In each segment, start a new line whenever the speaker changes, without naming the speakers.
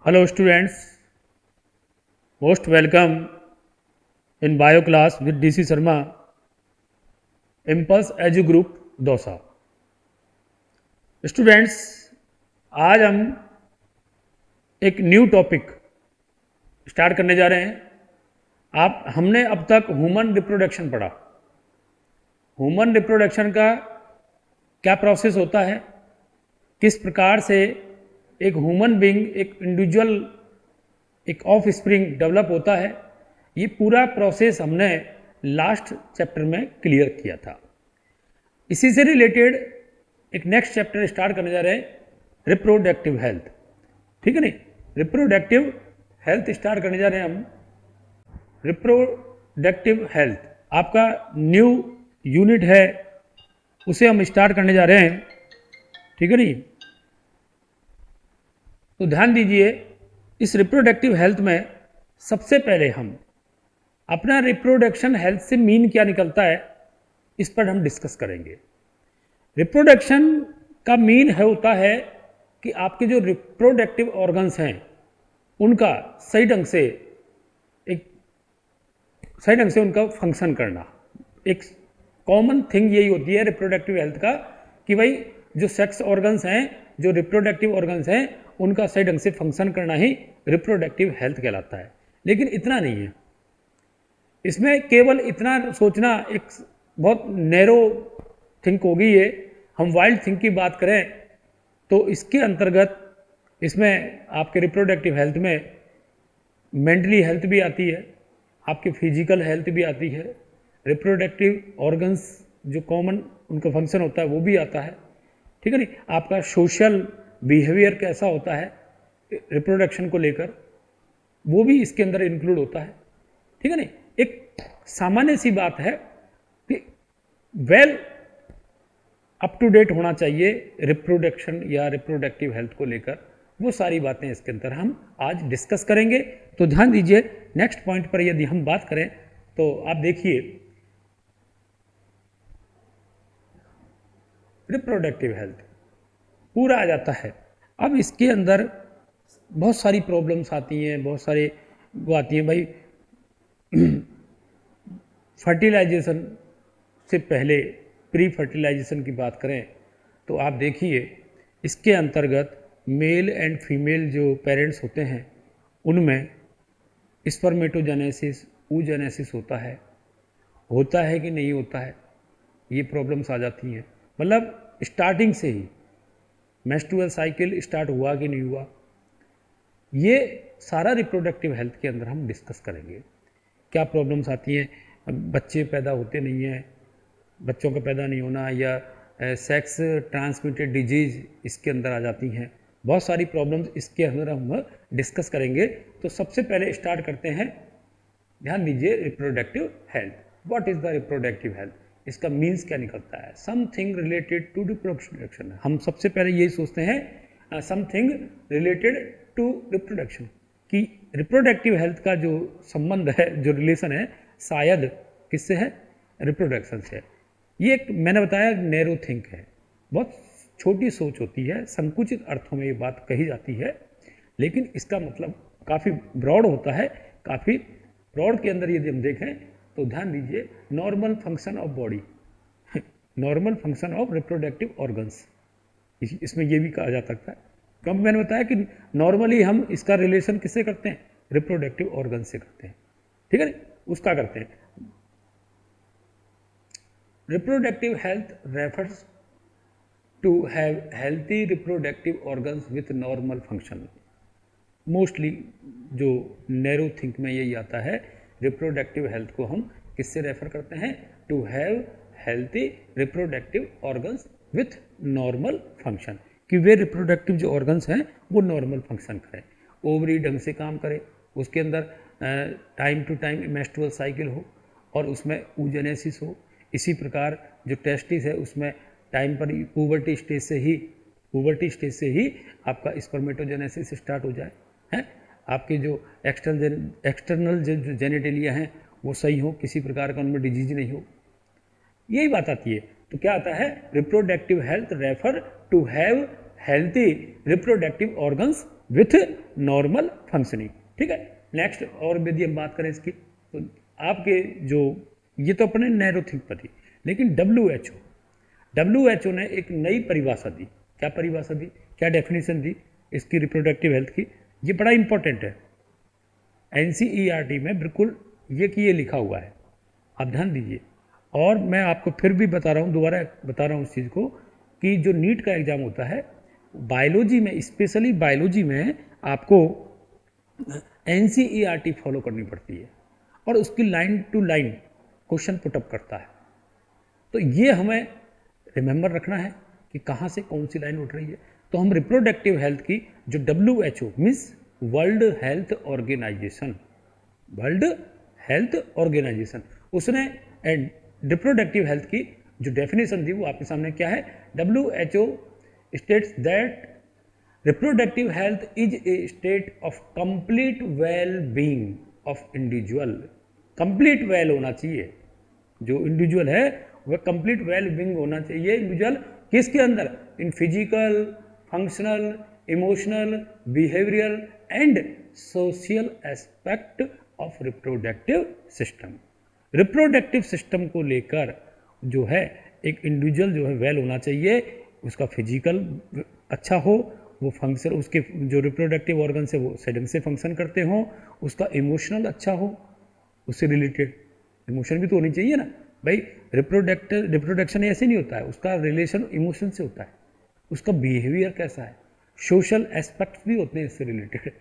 Hello students, most welcome in bio class with DC Sharma, Impulse Edu Group Dausa. Students, आज हम एक new topic start करने जा रहे हैं। हमने अब तक ह्यूमन रिप्रोडक्शन पढ़ा। ह्यूमन रिप्रोडक्शन का क्या प्रोसेस होता है, किस प्रकार से एक ह्यूमन बीइंग, एक इंडिविजुअल, एक ऑफ स्प्रिंग डेवलप होता है, ये पूरा प्रोसेस हमने लास्ट चैप्टर में क्लियर किया था। इसी से रिलेटेड एक नेक्स्ट चैप्टर स्टार्ट करने जा रहे हैं, रिप्रोडक्टिव हेल्थ। ठीक है नहीं, रिप्रोडक्टिव हेल्थ स्टार्ट करने जा रहे हैं हम। रिप्रोडक्टिव हेल्थ आपका न्यू यूनिट है, उसे हम स्टार्ट करने जा रहे हैं। ठीक है नहीं, तो ध्यान दीजिए, इस रिप्रोडक्टिव हेल्थ में सबसे पहले हम अपना रिप्रोडक्शन हेल्थ से मीन क्या निकलता है, इस पर हम डिस्कस करेंगे। रिप्रोडक्शन का मीन होता है कि आपके जो रिप्रोडक्टिव ऑर्गन्स हैं उनका सही ढंग से उनका फंक्शन करना। एक कॉमन थिंग यही होती है रिप्रोडक्टिव हेल्थ का कि भाई जो सेक्स ऑर्गन्स हैं, जो रिप्रोडक्टिव ऑर्गन्स हैं, उनका सही ढंग से फंक्शन करना ही रिप्रोडक्टिव हेल्थ कहलाता है। लेकिन इतना नहीं है, इसमें केवल इतना सोचना एक बहुत नैरो थिंक होगी। ये हम वाइल्ड थिंक की बात करें तो इसके अंतर्गत इसमें आपके रिप्रोडक्टिव हेल्थ में मेंटली हेल्थ भी आती है, आपकी फिजिकल हेल्थ भी आती है, रिप्रोडक्टिव ऑर्गन्स जो कॉमन उनका फंक्शन होता है वो भी आता है। ठीक है नहीं, आपका सोशल बिहेवियर कैसा होता है रिप्रोडक्शन को लेकर, वो भी इसके अंदर इंक्लूड होता है। ठीक है नहीं, एक सामान्य सी बात है कि वेल अप टू डेट होना चाहिए रिप्रोडक्शन या रिप्रोडक्टिव हेल्थ को लेकर। वो सारी बातें इसके अंदर हम आज डिस्कस करेंगे। तो ध्यान दीजिए, नेक्स्ट पॉइंट पर यदि हम बात करें तो आप देखिए, रिप्रोडक्टिव हेल्थ पूरा आ जाता है। अब इसके अंदर बहुत सारी प्रॉब्लम्स आती हैं, बहुत सारे वो आती हैं भाई। फर्टिलाइजेशन से पहले प्री फर्टिलाइजेशन की बात करें तो आप देखिए, इसके अंतर्गत मेल एंड फीमेल जो पेरेंट्स होते हैं उनमें स्पर्मेटोजेनेसिस, oogenesis होता है कि नहीं होता है, ये प्रॉब्लम्स आ जाती हैं। मतलब स्टार्टिंग से ही मेंस्ट्रुअल साइकिल स्टार्ट हुआ कि नहीं हुआ, ये सारा रिप्रोडक्टिव हेल्थ के अंदर हम डिस्कस करेंगे। क्या प्रॉब्लम्स आती हैं, बच्चे पैदा होते नहीं हैं, बच्चों का पैदा नहीं होना, या सेक्स ट्रांसमिटेड डिजीज़ इसके अंदर आ जाती हैं। बहुत सारी प्रॉब्लम्स इसके अंदर हम डिस्कस करेंगे। तो सबसे पहले स्टार्ट करते हैं, ध्यान दीजिए, reproductive health. What is the reproductive health, इसका मीन्स क्या निकलता है, समथिंग रिलेटेड टू रिप्रोडक्शन। हम सबसे पहले यही सोचते हैं समथिंग रिलेटेड टू रिप्रोडक्शन, कि रिप्रोडक्टिव हेल्थ का जो संबंध है, जो रिलेशन है, शायद किससे है, रिप्रोडक्शन से। ये एक मैंने बताया नैरो थिंक है, बहुत छोटी सोच होती है, संकुचित अर्थों में ये बात कही जाती है, लेकिन इसका मतलब काफ़ी ब्रॉड होता है। काफ़ी ब्रॉड के अंदर यदि हम देखें तो ध्यान दीजिए, normal function of body, normal function of reproductive organs, इसमें ये भी कहा जा सकता है। क्योंकि मैंने बताया कि नॉर्मली हम इसका रिलेशन किससे करते हैं, रिप्रोडक्टिव ऑर्गन से करते हैं। ठीक है, उसका करते हैं। Reproductive health refers to have healthy reproductive organs with normal function. Mostly जो नैरो थिंक में यही आता है, रिप्रोडक्टिव हेल्थ को हम किससे रेफर करते हैं, to have healthy reproductive organs with normal function, कि वे रिप्रोडक्टिव जो ऑर्गन्स हैं वो नॉर्मल फंक्शन करें, ओवरी ढंग से काम करे, उसके अंदर time to time menstrual cycle हो और उसमें oogenesis हो। इसी प्रकार जो टेस्टिस है उसमें टाइम पर पुबर्टी स्टेज से ही आपका स्पर्मेटोजेनेसिस स्टार्ट हो जाए, है, आपके जो एक्सटर्नल जो जेनिटेलिया हैं वो सही हो, किसी प्रकार का उनमें डिजीज नहीं हो, यही बात आती है। तो क्या आता है, reproductive health refer to have healthy reproductive organs with normal functioning. ठीक है, नेक्स्ट और यदि हम बात करें इसकी, तो आपके जो ये तो अपने नैरो थिंक पर थी, लेकिन WHO ने एक नई परिभाषा दी। क्या परिभाषा दी, क्या डेफिनेशन दी इसकी रिप्रोडक्टिव हेल्थ की, ये बड़ा इंपॉर्टेंट है। NCERT में बिल्कुल ये लिखा हुआ है, आप ध्यान दीजिए। और मैं आपको फिर भी बता रहा हूँ, दोबारा बता रहा हूँ इस चीज़ को, कि जो नीट का एग्ज़ाम होता है बायोलॉजी में, स्पेशली बायोलॉजी में आपको NCERT फॉलो करनी पड़ती है और उसकी line to line question put up करता है। तो ये हमें रिमेंबर रखना है कि कहाँ से कौन सी लाइन उठ रही है। तो हम रिप्रोडक्टिव हेल्थ की जो WHO means world health organisation उसने रिप्रोडक्टिव हेल्थ की जो डेफिनेशन दी वो आपके सामने क्या है। WHO states that reproductive health is a state of complete well being of individual. Complete well होना चाहिए, जो इंडिविजुअल है वह कंप्लीट वेल बीइंग होना चाहिए। इंडिविजुअल किसके अंदर, इन physical, functional, emotional, behavioural and social aspect of reproductive system. Reproductive system को लेकर जो है एक इंडिविजुअल जो है वेल होना चाहिए, उसका फिजिकल अच्छा हो, वो फंक्शन, उसके जो रिप्रोडक्टिव ऑर्गन से वो सही ढंग से फंक्शन करते हों, उसका इमोशनल अच्छा हो, उससे रिलेटेड इमोशन भी तो होनी चाहिए ना भाई। रिप्रोडक्शन ऐसे नहीं होता है, उसका रिलेशन इमोशन से होता है, उसका बिहेवियर कैसा है, सोशल एस्पेक्ट्स भी होते हैं इससे रिलेटेड।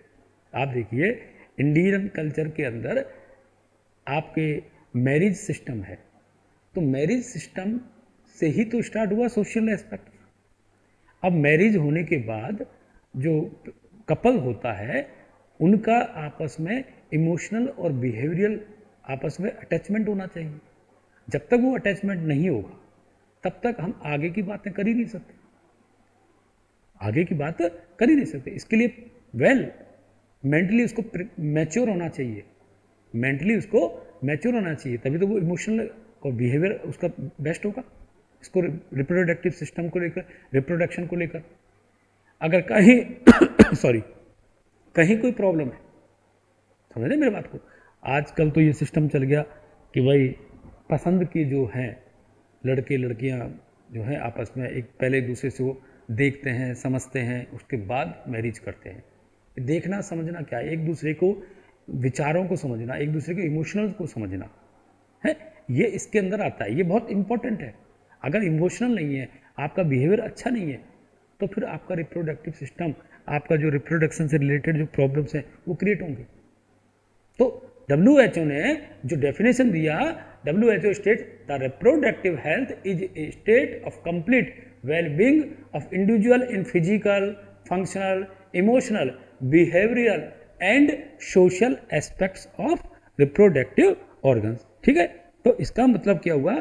आप देखिए इंडियन कल्चर के अंदर आपके मैरिज सिस्टम है, तो मैरिज सिस्टम से ही तो स्टार्ट हुआ सोशल एस्पेक्ट। अब मैरिज होने के बाद जो कपल होता है उनका आपस में इमोशनल और बिहेवियरल आपस में अटैचमेंट होना चाहिए। जब तक वो अटैचमेंट नहीं होगा तब तक हम आगे की बातें कर ही नहीं सकते, आगे की बात कर ही नहीं सकते। इसके लिए वेल मेंटली उसको मैच्योर होना चाहिए, मेंटली उसको मैच्योर होना चाहिए, तभी तो वो इमोशनल और बिहेवियर उसका बेस्ट होगा। इसको रिप्रोडक्टिव सिस्टम को लेकर, रिप्रोडक्शन को लेकर अगर कहीं सॉरी कहीं कोई प्रॉब्लम है, समझ रहे मेरे बात को। आजकल तो ये सिस्टम चल गया कि भाई पसंद की जो हैं लड़के लड़कियां जो हैं आपस में एक पहले दूसरे से वो देखते हैं, समझते हैं, उसके बाद मैरिज करते हैं। देखना समझना क्या है, एक दूसरे को विचारों को समझना, एक दूसरे के इमोशनल को समझना है, ये इसके अंदर आता है। ये बहुत इंपॉर्टेंट है। अगर इमोशनल नहीं है, आपका बिहेवियर अच्छा नहीं है, तो फिर आपका रिप्रोडक्टिव सिस्टम, आपका जो रिप्रोडक्शन से रिलेटेड जो प्रॉब्लम्स हैं वो क्रिएट होंगे। तो WHO ने जो डेफिनेशन दिया, WHO states the reproductive health is a state of complete well being of individual in physical, functional, emotional, behavioural and social aspects of reproductive organs. ठीक है, तो इसका मतलब क्या हुआ,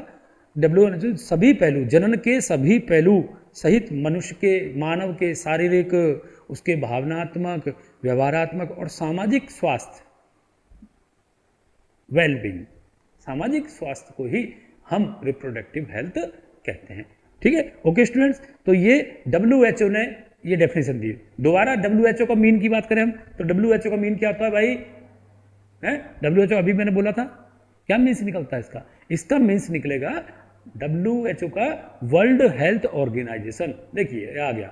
WHO सभी पहलू, जनन के सभी पहलू सहित मनुष्य के, मानव के शारीरिक, उसके भावनात्मक, व्यवहारात्मक और सामाजिक स्वास्थ्य, वेलबींग, सामाजिक स्वास्थ्य को ही हम रिप्रोडक्टिव हेल्थ कहते हैं। ठीक है, ओके स्टूडेंट्स, तो ये WHO ने ये डेफिनेशन दी। दोबारा WHO का मीन की बात करें हम, तो WHO का मीन क्या होता है भाई, है WHO अभी मैंने बोला था, क्या मीन्स निकलता है इसका, इसका मीन्स निकलेगा WHO का वर्ल्ड हेल्थ ऑर्गेनाइजेशन। देखिए आ गया,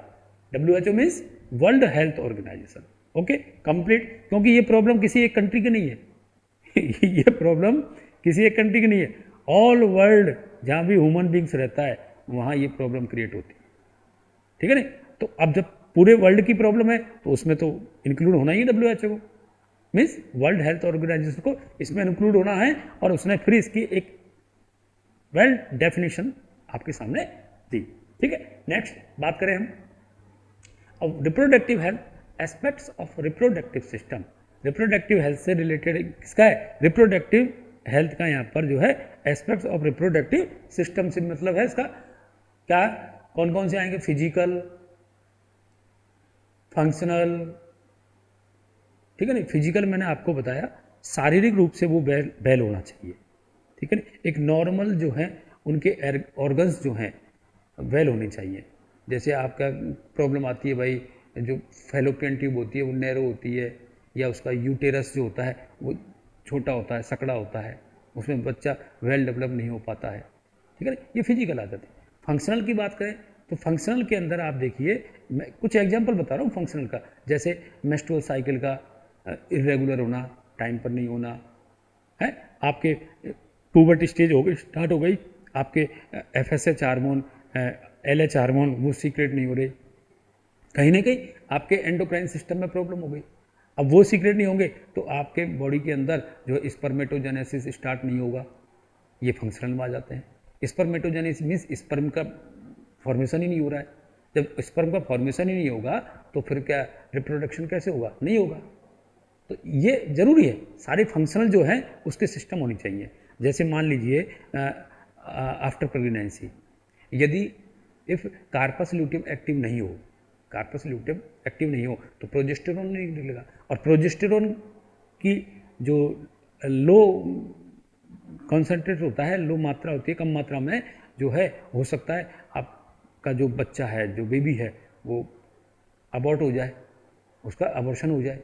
WHO means world health organization. Okay complete, क्योंकि ये प्रॉब्लम किसी एक कंट्री की नहीं है ये प्रॉब्लम किसी एक कंट्री की नहीं है, ऑल वर्ल्ड जहाँ भी ह्यूमन बींग्स रहता है वहाँ ये प्रॉब्लम क्रिएट होती है। ठीक है नहीं, तो अब जब पूरे वर्ल्ड की प्रॉब्लम है तो उसमें तो इंक्लूड होना ही WHO को, मीन्स वर्ल्ड हेल्थ ऑर्गेनाइजेशन को इसमें इंक्लूड होना है, और उसने फिर इसकी एक वेल डेफिनेशन आपके सामने दी। ठीक है, नेक्स्ट बात करें हम अब reproductive health aspects of reproductive system. Reproductive health से रिलेटेड किसका है, रिप्रोडक्टिव हेल्थ का यहाँ पर जो है एस्पेक्ट्स ऑफ रिप्रोडक्टिव सिस्टम से मतलब है इसका क्या, कौन कौन से आएंगे, फिजिकल, फंक्शनल, ठीक है नहीं, फिजिकल मैंने आपको बताया शारीरिक रूप से वो बैल होना चाहिए। ठीक है ना, एक नॉर्मल जो है उनके ऑर्गन्स जो हैं वेल होने चाहिए। जैसे आपका प्रॉब्लम आती है भाई जो फैलोपियन ट्यूब होती है वो नैरो होती है, या उसका यूटेरस जो होता है वो छोटा होता है, सकड़ा होता है, उसमें बच्चा वेल डेवलप नहीं हो पाता है। ठीक है ना, ये फिजिकल आदत है। फंक्शनल की बात करें तो फंक्शनल के अंदर आप देखिए, मैं कुछ एग्जांपल बता रहा हूँ फंक्शनल का, जैसे मेंस्ट्रुअल साइकिल का इरेगुलर होना, टाइम पर नहीं होना है, आपके पुबर्टी स्टेज हो गई, स्टार्ट हो गई, आपके एफएसएच हार्मोन, एलएच हार्मोन वो सीक्रेट नहीं हो रहे, कहीं ना कहीं आपके एंडोक्राइन सिस्टम में प्रॉब्लम हो गई। अब वो सीक्रेट नहीं होंगे तो आपके बॉडी के अंदर जो स्पर्मेटोजेनेसिस स्टार्ट नहीं होगा, ये फंक्शनल में आ जाते हैं। स्पर्मेटोजेनेसिस मीन्स स्पर्म का फॉर्मेशन ही नहीं हो रहा है। जब स्पर्म का फॉर्मेशन ही नहीं होगा तो फिर क्या रिप्रोडक्शन कैसे होगा, नहीं होगा। तो ये जरूरी है, सारे फंक्शनल जो हैं उसके सिस्टम होनी चाहिए। जैसे मान लीजिए आफ्टर प्रेगनेंसी, यदि इफ कार्पस ल्यूटियम एक्टिव नहीं हो, कार्पस ल्यूटियम एक्टिव नहीं हो तो प्रोजेस्टेरोन नहीं निकलेगा, और प्रोजेस्टेरोन की जो लो कॉन्सेंट्रेट होता है, लो मात्रा होती है, कम मात्रा में जो है, हो सकता है आपका जो बच्चा है, जो बेबी है, वो अबॉर्ट हो जाए, उसका अबॉर्शन हो जाए।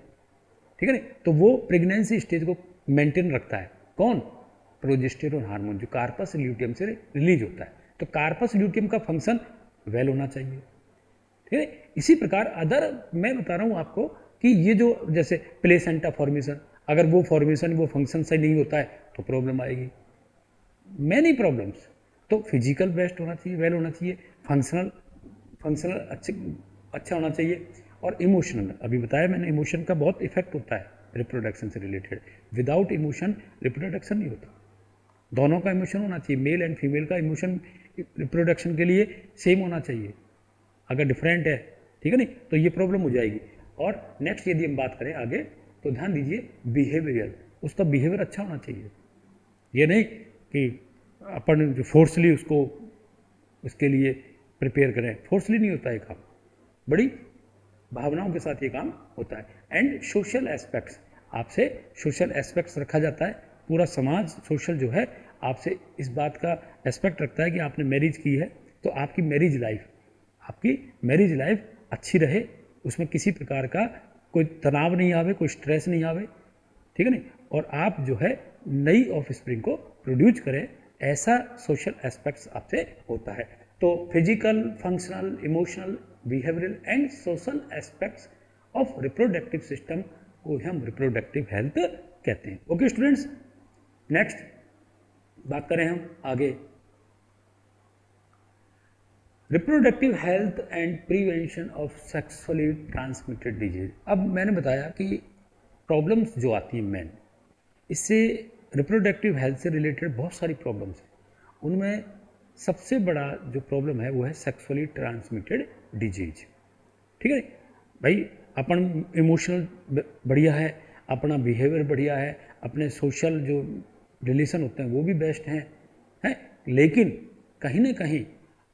ठीक है ना, तो वो प्रेगनेंसी स्टेज को मेंटेन रखता है कौन, प्रोजेस्टेरोन हार्मोन जो कार्पस ल्यूटियम से रिलीज होता है। तो कार्पस ल्यूटियम का फंक्शन वेल होना चाहिए। ठीक है, इसी प्रकार अदर मैं बता रहा हूँ आपको कि ये जो जैसे प्लेसेंटा फॉर्मेशन, अगर वो फॉर्मेशन वो फंक्शन सही नहीं होता है तो प्रॉब्लम आएगी, मैनी प्रॉब्लम्स। तो फिजिकल बेस्ट होना चाहिए, वेल होना चाहिए, फंक्शनल फंक्शनल अच्छा होना चाहिए, और इमोशनल, अभी बताया मैंने, इमोशन का बहुत इफेक्ट होता है रिप्रोडक्शन से रिलेटेड। विदाउट इमोशन रिप्रोडक्शन नहीं होता, दोनों का इमोशन होना चाहिए, मेल एंड फीमेल का इमोशन रिप्रोडक्शन के लिए सेम होना चाहिए। अगर डिफरेंट है, ठीक है नहीं, तो ये प्रॉब्लम हो जाएगी। और नेक्स्ट यदि हम बात करें आगे तो ध्यान दीजिए बिहेवियर, उसका बिहेवियर अच्छा होना चाहिए। ये नहीं कि अपन जो फोर्सली उसको उसके लिए प्रिपेयर करें, फोर्सली नहीं होता है काम, बड़ी भावनाओं के साथ ये काम होता है। एंड सोशल एस्पेक्ट्स, आपसे सोशल एस्पेक्ट्स रखा जाता है, पूरा समाज सोशल जो है आपसे इस बात का एस्पेक्ट रखता है कि आपने मैरिज की है तो आपकी मैरिज लाइफ अच्छी रहे, उसमें किसी प्रकार का कोई तनाव नहीं आवे, कोई स्ट्रेस नहीं आवे, ठीक है नहीं, और आप जो है नई ऑफ स्प्रिंग को प्रोड्यूस करें, ऐसा सोशल एस्पेक्ट्स आपसे होता है। तो physical, functional, emotional, behavioural and social aspects of reproductive system को हम रिप्रोडक्टिव हेल्थ कहते हैं। ओके स्टूडेंट्स, नेक्स्ट बात करें हम आगे, reproductive health and prevention of sexually transmitted disease. अब मैंने बताया कि प्रॉब्लम्स जो आती हैं मेन, इससे रिप्रोडक्टिव हेल्थ से रिलेटेड बहुत सारी प्रॉब्लम्स हैं, उनमें सबसे बड़ा जो प्रॉब्लम है वो है सेक्सुअली ट्रांसमिटेड डिजीज। ठीक है भाई, अपन इमोशनल बढ़िया है, अपना बिहेवियर बढ़िया है, अपने सोशल जो रिलेशन होते हैं वो भी बेस्ट हैं, लेकिन कहीं ना कहीं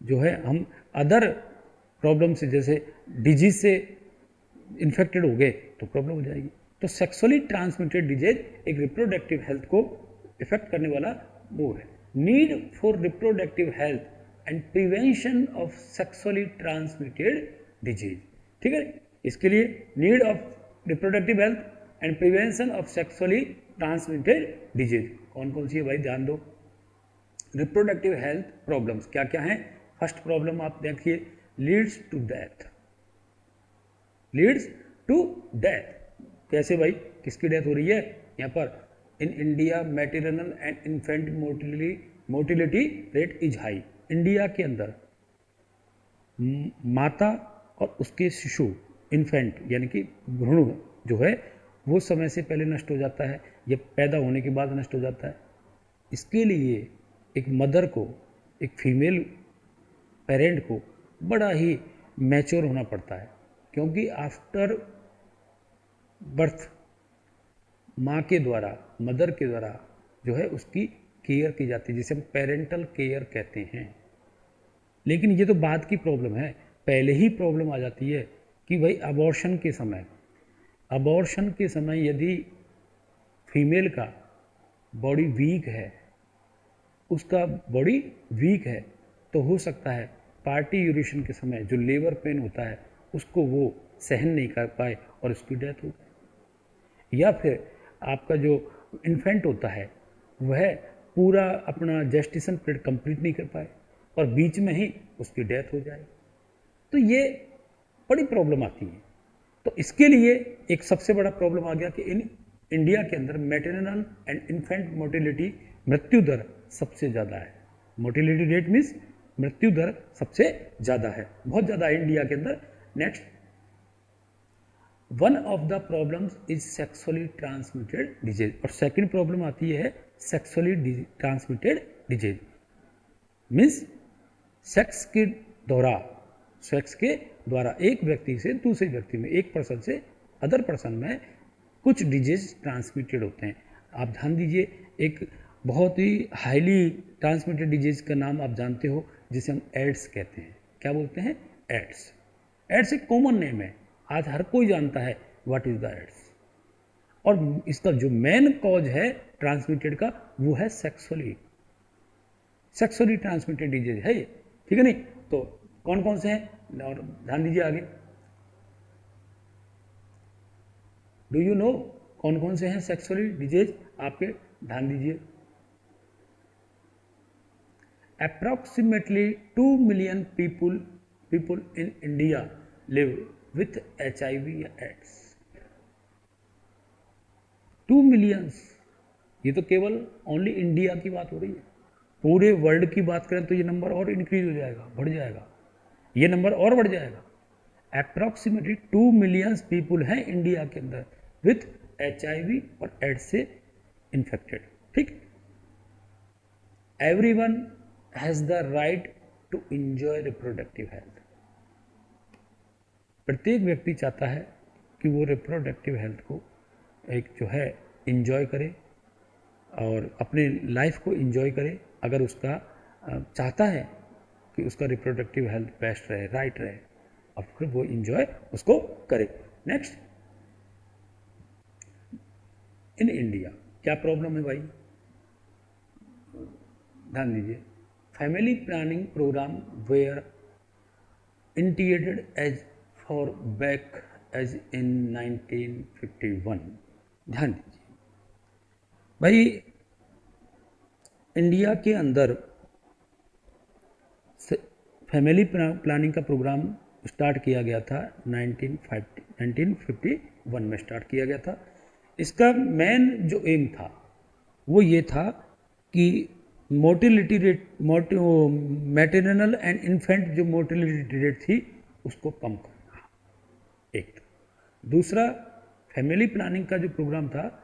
जो है हम अदर प्रॉब्लम से, जैसे डिजीज से इन्फेक्टेड हो गए तो प्रॉब्लम हो जाएगी। तो सेक्सुअली ट्रांसमिटेड डिजीज एक रिप्रोडक्टिव हेल्थ को इफेक्ट करने वाला वो है। Need for reproductive health and prevention of sexually transmitted disease. ठीक है, इसके लिए need of reproductive health and prevention of sexually transmitted disease कौन कौन सी है भाई, ध्यान दो। रिप्रोडक्टिव हेल्थ प्रॉब्लम्स क्या क्या हैं। फर्स्ट प्रॉब्लम आप देखिए, leads to death. Leads to death कैसे भाई, किसकी डेथ हो रही है यहाँ पर, in India maternal and infant mortality rate is high. India के अंदर माता और उसके शिशु, इन्फेंट यानी कि भ्रूण जो है वो समय से पहले नष्ट हो जाता है या पैदा होने के बाद नष्ट हो जाता है। इसके लिए एक मदर को, एक फीमेल पेरेंट को बड़ा ही मैच्योर होना पड़ता है, क्योंकि आफ्टर बर्थ माँ के द्वारा, मदर के द्वारा जो है उसकी केयर की जाती है, जिसे हम पेरेंटल केयर कहते हैं। लेकिन ये तो बाद की प्रॉब्लम है, पहले ही प्रॉब्लम आ जाती है कि भाई अबॉर्शन के समय यदि फीमेल का बॉडी वीक है, उसका बॉडी वीक है, तो हो सकता है पार्टी यूरेशन के समय जो लेबर पेन होता है उसको वो सहन नहीं कर पाए और उसकी डेथ हो गई। या फिर आपका जो इन्फेंट होता है वह पूरा अपना जेस्टेशन पीरियड कंप्लीट नहीं कर पाए और बीच में ही उसकी डेथ हो जाए, तो ये बड़ी प्रॉब्लम आती है। तो इसके लिए एक सबसे बड़ा प्रॉब्लम आ गया कि इंडिया के अंदर मैटरनल एंड इन्फेंट मोर्टेलिटी, मृत्यु दर सबसे ज़्यादा है। मोर्टेलिटी रेट मीन्स मृत्यु दर सबसे ज़्यादा है, बहुत ज़्यादा है इंडिया के अंदर। Next, one of the problems is sexually transmitted disease, और सेकंड प्रॉब्लम आती है sexually transmitted disease means sex के द्वारा एक व्यक्ति से दूसरे व्यक्ति में, एक पर्सन से अदर पर्सन में कुछ डिजीज ट्रांसमिटेड होते हैं। आप ध्यान दीजिए, एक बहुत ही हाईली ट्रांसमिटेड डिजीज का नाम आप जानते हो जिसे हम एड्स कहते हैं। क्या बोलते हैं? एड्स। एड्स एक कॉमन नेम है, आज हर कोई जानता है व्हाट इज द एड्स। और इसका जो मेन कॉज है ट्रांसमिटेड का वो है सेक्सुअली ट्रांसमिटेड डिजीज है ये, ठीक है नहीं? तो कौन कौन से हैं और ध्यान दीजिए आगे। डू यू नो कौन कौन से हैं सेक्सुअली डिजीज? आपके ध्यान दीजिए। Approximately 2 million people in India live with HIV या एड्स। 2 मिलियंस, ये तो केवल ओनली इंडिया की बात हो रही है। पूरे वर्ल्ड की बात करें तो ये नंबर और इंक्रीज हो जाएगा, बढ़ जाएगा, ये नंबर और बढ़ जाएगा। अप्रॉक्सीमेटली 2 मिलियंस पीपुल हैं इंडिया के अंदर विथ HIV और एड्स से इन्फेक्टेड, ठीक। Everyone has the right to enjoy reproductive health. प्रत्येक व्यक्ति चाहता है कि वो रिप्रोडक्टिव हेल्थ को एक जो है एंजॉय करे और अपने लाइफ को एंजॉय करे, अगर उसका चाहता है कि उसका रिप्रोडक्टिव हेल्थ बेस्ट रहे, राइट रहे, और फिर वो एंजॉय उसको करे। नेक्स्ट, इन इंडिया क्या प्रॉब्लम है भाई? ध्यान दीजिए। Family planning programme were integrated as for back as in 1951। ध्यान दीजिए भाई, इंडिया के अंदर फैमिली प्लानिंग का प्रोग्राम स्टार्ट किया गया था 1951 में स्टार्ट किया गया था। इसका मेन जो एम था वो ये था कि mortality rate, maternal and infant जो मोर्टेलिटी रेट थी उसको कम करना, एक। दूसरा, फैमिली प्लानिंग का जो प्रोग्राम था,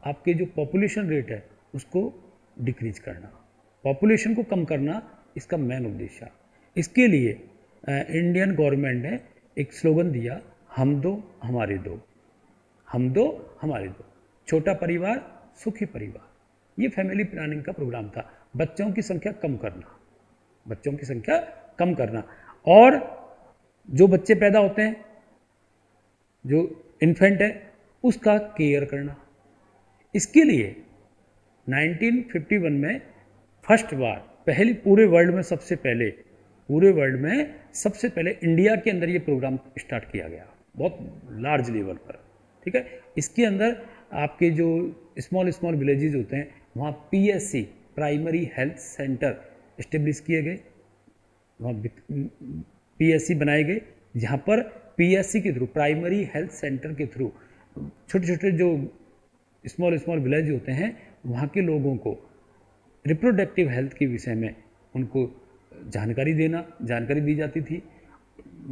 आपके जो पॉपुलेशन रेट है उसको डिक्रीज करना, पॉपुलेशन को कम करना इसका मेन उद्देश्य। इसके लिए इंडियन गवर्नमेंट ने एक स्लोगन दिया, हम दो हमारे दो, हम दो हमारे दो, छोटा परिवार सुखी परिवार। ये फैमिली प्लानिंग का प्रोग्राम था। बच्चों की संख्या कम करना, बच्चों की संख्या कम करना, और जो बच्चे पैदा होते हैं, जो इन्फेंट है, उसका केयर करना। इसके लिए 1951 में फर्स्ट बार, पहली पूरे वर्ल्ड में सबसे पहले, पूरे वर्ल्ड में सबसे पहले इंडिया के अंदर ये प्रोग्राम स्टार्ट किया गया, बहुत लार्ज लेवल पर, ठीक है। इसके अंदर आपके जो स्मॉल विलेजेस होते हैं वहाँ PSC, primary health centre establish किए गए, वहाँ PSC बनाए गए, जहाँ पर PSC के थ्रू, प्राइमरी हेल्थ सेंटर के थ्रू, छोटे छोटे जो स्मॉल विलेज होते हैं वहाँ के लोगों को रिप्रोडक्टिव हेल्थ के विषय में उनको जानकारी दी जाती थी।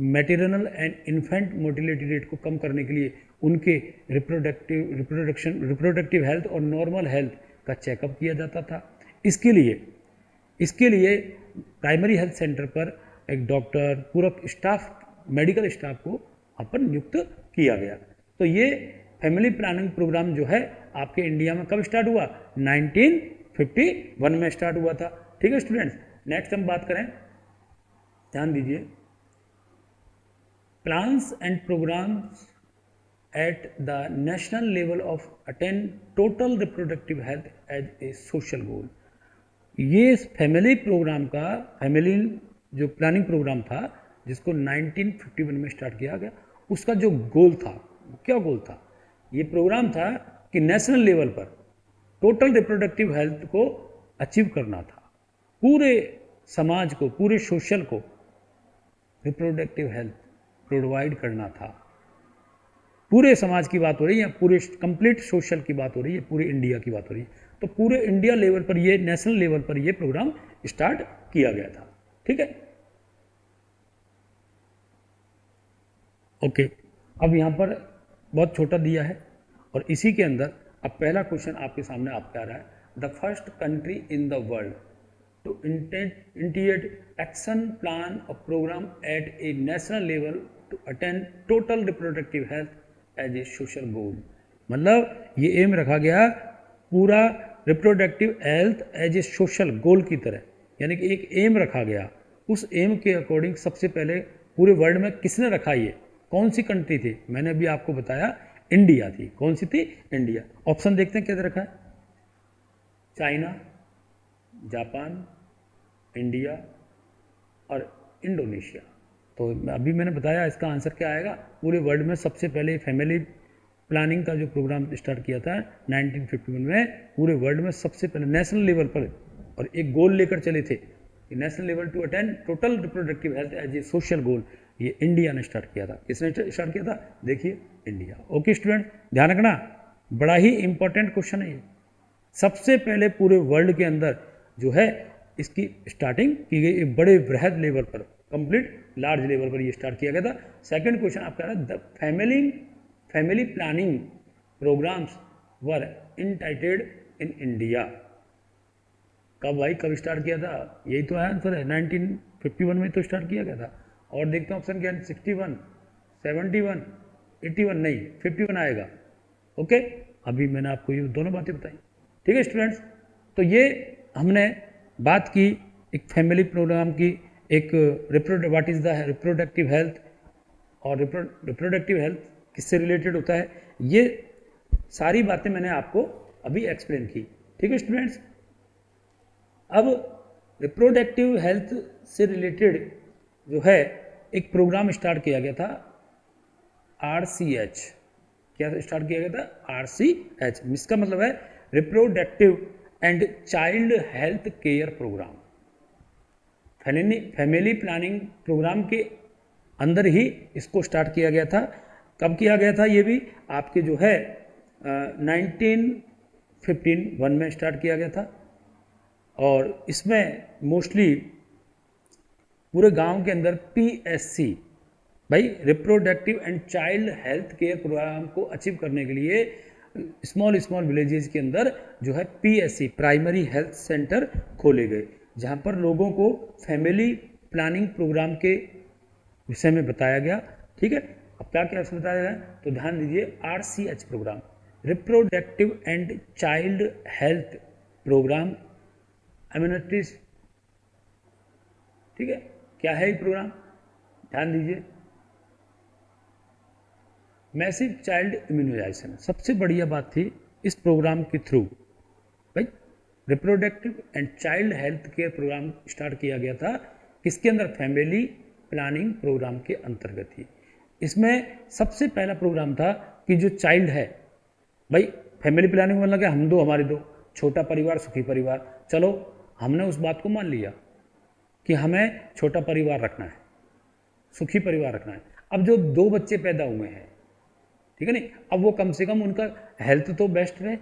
Maternal and infant mortality rate को कम करने के लिए उनके रिप्रोडक्टिव हेल्थ और नॉर्मल हेल्थ का चेकअप किया जाता था। इसके लिए प्राइमरी हेल्थ सेंटर पर एक डॉक्टर, पूरा स्टाफ, मेडिकल स्टाफ को वहाँ पर नियुक्त किया गया। तो ये फैमिली प्लानिंग प्रोग्राम जो है आपके इंडिया में कब स्टार्ट हुआ? 1951 में स्टार्ट हुआ था, ठीक है स्टूडेंट्स। नेक्स्ट हम बात करें, ध्यान दीजिए, plans and programmes at the national level of attain total reproductive health as a social goal. ये फैमिली प्रोग्राम का, फैमिली जो प्लानिंग प्रोग्राम था जिसको 1951 में स्टार्ट किया गया, उसका जो गोल था, क्या गोल था, ये प्रोग्राम था कि नेशनल लेवल पर टोटल रिप्रोडक्टिव हेल्थ को अचीव करना था, पूरे समाज को, पूरे सोशल को रिप्रोडक्टिव हेल्थ प्रोवाइड करना था। पूरे समाज की बात हो रही है, पूरे कंप्लीट सोशल की बात हो रही है, पूरे इंडिया की बात हो रही है। तो पूरे इंडिया लेवल पर ये, नेशनल लेवल पर ये प्रोग्राम स्टार्ट किया गया था। ठीक है, ओके। अब यहाँ पर बहुत छोटा दिया है और इसी के अंदर अब पहला क्वेश्चन आपके सामने आपका आ रहा है, the first country in the world to integrate action plan और programme at a national level to attend total reproductive health as a social goal. मतलब ये एम रखा गया पूरा reproductive health as a social goal की तरह, यानी कि एक एम रखा गया। उस एम के अकॉर्डिंग सबसे पहले पूरे वर्ल्ड में किसने रखा, ये कौन सी कंट्री थी? मैंने अभी आपको बताया इंडिया थी। कौन सी थी? इंडिया। ऑप्शन देखते हैं क्या रखा है, चाइना, जापान, इंडिया और इंडोनेशिया। तो अभी मैंने बताया इसका आंसर क्या आएगा। पूरे वर्ल्ड में सबसे पहले फैमिली प्लानिंग का जो प्रोग्राम स्टार्ट किया था 1951 में, पूरे वर्ल्ड में सबसे पहले नेशनल लेवल पर, और एक गोल लेकर चले थे कि national level to attend total reproductive health as a social goal. ये इंडिया ने स्टार्ट किया था। किसने स्टार्ट किया था? देखिए, इंडिया। ओके स्टूडेंट, ध्यान रखना, बड़ा ही इंपॉर्टेंट क्वेश्चन है ये। सबसे पहले पूरे वर्ल्ड के अंदर जो है इसकी स्टार्टिंग की गई, एक बड़े बृहद लेवल पर, कंप्लीट लार्ज लेवल पर ये स्टार्ट किया गया था। सेकंड क्वेश्चन आपका रहा, the family planning programmes were initiated in India. कब भाई, कब स्टार्ट किया था? यही तो है आंसर है, 1951 में तो स्टार्ट किया गया था। और देखते हैं ऑप्शन क्या है, 61, 71, 81, नहीं 51 आएगा। ओके, अभी मैंने आपको ये दोनों बातें बताई। ठीक है स्टूडेंट्स, तो ये हमने बात की एक फैमिली प्रोग्राम की, एक what is the reproductive health, और रिप्रोडक्टिव हेल्थ किससे रिलेटेड होता है, ये सारी बातें मैंने आपको अभी एक्सप्लेन की। ठीक है स्टूडेंट्स, अब रिप्रोडक्टिव हेल्थ से रिलेटेड जो है एक प्रोग्राम स्टार्ट किया गया था, RCH। क्या स्टार्ट किया गया था? RCH। इसका मतलब है reproductive and child health care programme. Family planning programme के अंदर ही इसको स्टार्ट किया गया था। कब किया गया था? ये भी आपके जो है 1951 में स्टार्ट किया गया था। और इसमें मोस्टली पूरे गांव के अंदर PSC, भाई reproductive and child health care programme को अचीव करने के लिए स्मॉल विलेजेस के अंदर जो है PSC, प्राइमरी हेल्थ सेंटर खोले गए, जहां पर लोगों को फैमिली प्लानिंग प्रोग्राम के विषय में बताया गया। ठीक है, अब क्या क्या बताया गया तो ध्यान दीजिए, RCH programme, reproductive and child health programme immunities. ठीक है, क्या है ये प्रोग्राम? ध्यान दीजिए, मैसिव चाइल्ड इम्यूनाइजेशन। सबसे बढ़िया बात थी इस प्रोग्राम के थ्रू, भाई reproductive and child health care programme start किया गया था। किसके अंदर? फैमिली प्लानिंग प्रोग्राम के अंतर्गत ही। इसमें सबसे पहला प्रोग्राम था कि जो चाइल्ड है, भाई फैमिली प्लानिंग मतलब क्या, हम दो हमारे दो, छोटा परिवार सुखी परिवार। चलो हमने उस बात को मान लिया कि हमें छोटा परिवार रखना है, सुखी परिवार रखना है। अब जो दो बच्चे पैदा हुए हैं, ठीक है नहीं, अब वो कम से कम उनका हेल्थ तो बेस्ट रहे,